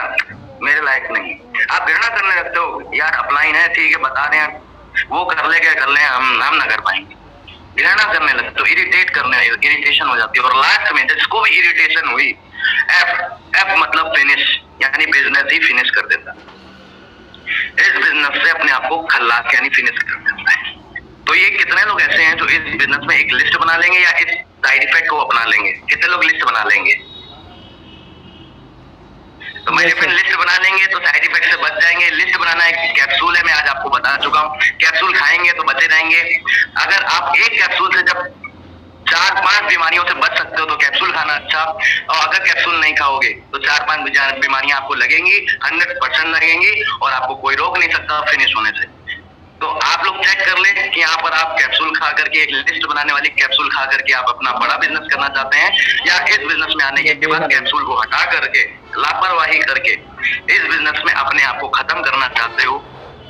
मेरे लायक नहीं। आप घृणा करने लगते हो, यार अपलाइन है, ठीक है बता दें, वो कर ले क्या कर ले, हम ना कर पाएंगे। घृणा करने लगते हो, इरिटेशन हो जाती है। और लास्ट में जिसको भी इरिटेशन हुई, एफ मतलब फिनिश, यानी बिजनेस ही फिनिश कर देता। इस बिजनेस से अपने आप को खल्लास यानी फिनिश कर देता है। तो ये कितने लोग ऐसे हैं जो इस बिजनेस में एक लिस्ट बना लेंगे या इस साइड इफेक्ट को अपना लेंगे? कितने लोग लिस्ट बना लेंगे? तो मैं फिर लिस्ट बना लेंगे तो साइड इफेक्ट से बच जाएंगे। लिस्ट बनाना एक कैप्सूल है, मैं आज आपको बता चुका हूँ। कैप्सूल खाएंगे तो बचे रहेंगे। अगर आप एक कैप्सूल से जब 4-5 बीमारियों से बच सकते हो तो कैप्सूल खाना अच्छा। और अगर कैप्सूल नहीं खाओगे तो 4-5 बीमारियां आपको लगेंगी, 100% लगेंगी, और आपको कोई रोक नहीं सकता फिनिश होने से। तो आप लोग चेक कर लें कि यहाँ पर आप कैप्सूल खा करके, एक लिस्ट बनाने वाली कैप्सूल खा करके आप अपना बड़ा बिजनेस करना चाहते हैं, या इस बिजनेस में आने के बाद कैप्सूल को हटा करके, लापरवाही करके इस बिजनेस में अपने आप को खत्म करना चाहते हो।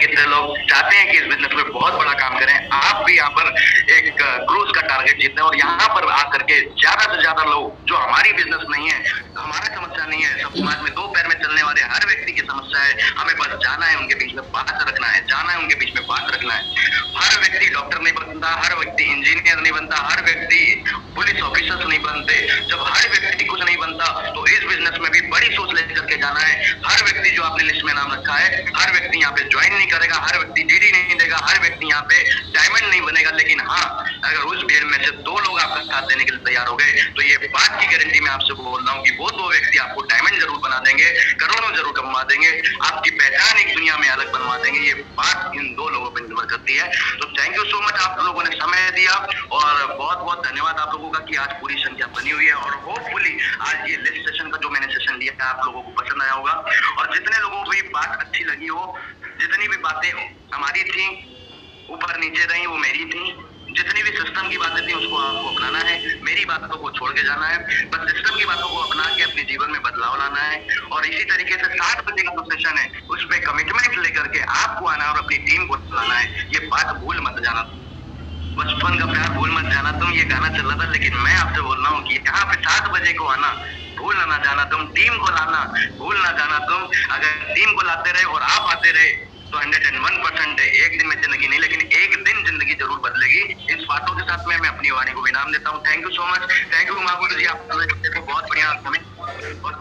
कितने लोग चाहते हैं कि इस बिजनेस में बहुत बड़ा काम करें, आप भी यहाँ पर एक क्रूज का टारगेट जीते हैं, और यहाँ पर आकर के ज्यादा से ज्यादा लोग, जो हमारी बिजनेस नहीं है, हमारा समस्या नहीं है, सब समाज में 2 पैर में चलने वाले हर व्यक्ति की समस्या है, हमें बस जाना है उनके बीच में बात रखना है, जाना है उनके बीच में बात रखना है। हर व्यक्ति डॉक्टर नहीं बनता, हर व्यक्ति इंजीनियर नहीं बनता, हर व्यक्ति पुलिस ऑफिसर नहीं बनते। जब हर व्यक्ति कुछ नहीं बनता तो इस बिजनेस में भी बड़ी सोच लेकर के जाना है। हर व्यक्ति जो आपने लिस्ट में नाम रखा है, हर व्यक्ति यहाँ पे ज्वाइन नहीं करेगा, हर व्यक्ति डीडी नहीं देगा, हर व्यक्ति यहाँ पे डायमंड नहीं बनेगा। लेकिन हाँ, अगर उस भीड़ में से 2 लोग आपका साथ देने के लिए तैयार हो गए तो ये बात की गारंटी मैं आपसे बोल रहा हूँ कि वो 2 व्यक्ति आपको डायमंड जरूर बना देंगे, करोड़ों जरूर कमा देंगे, आपकी पहचान एक दुनिया में अलग बनवा देंगे। ये बात इन 2 लोगों पर निर्भर करती है। तो थैंक यू सो मच, आप लोगों ने समय दिया, और बहुत बहुत धन्यवाद आप लोगों का कि आज पूरी संख्या बनी हुई है। और होपफुली आज ये लिस्ट सेशन का जो मैंने सेशन लिया है आप लोगों को पसंद आया होगा। और जितने लोगों को ये बात अच्छी लगी हो, जितनी भी बातें हमारी थी ऊपर नीचे रही वो मेरी थी, जितनी भी सिस्टम की बातें थी उसको आपको अपनाना है, मेरी बातों को छोड़ के जाना है। बस सिस्टम की बातों को अपना के अपने जीवन में बदलाव लाना है। और इसी तरीके से 7 बजे का जो सेशन है उस पर कमिटमेंट लेकर के आपको आना और अपनी टीम को लाना है। ये बात भूल मत जाना, बचपन का प्यार भूल मत जाना तुम, ये गाना चल रहा था, लेकिन मैं आपसे बोल रहा हूँ कि यहाँ पे 7 बजे को आना भूल ना जाना तुम, टीम को लाना भूल ना जाना तुम। अगर टीम को लाते रहे और आप आते रहे तो 101% है, एक दिन में जिंदगी नहीं लेकिन एक दिन जिंदगी जरूर बदलेगी। इस बातों के साथ मैं अपनी वाणी को विराम देता हूँ। Thank you so much, thank you Mahaguru ji, आप बहुत बढ़िया समय और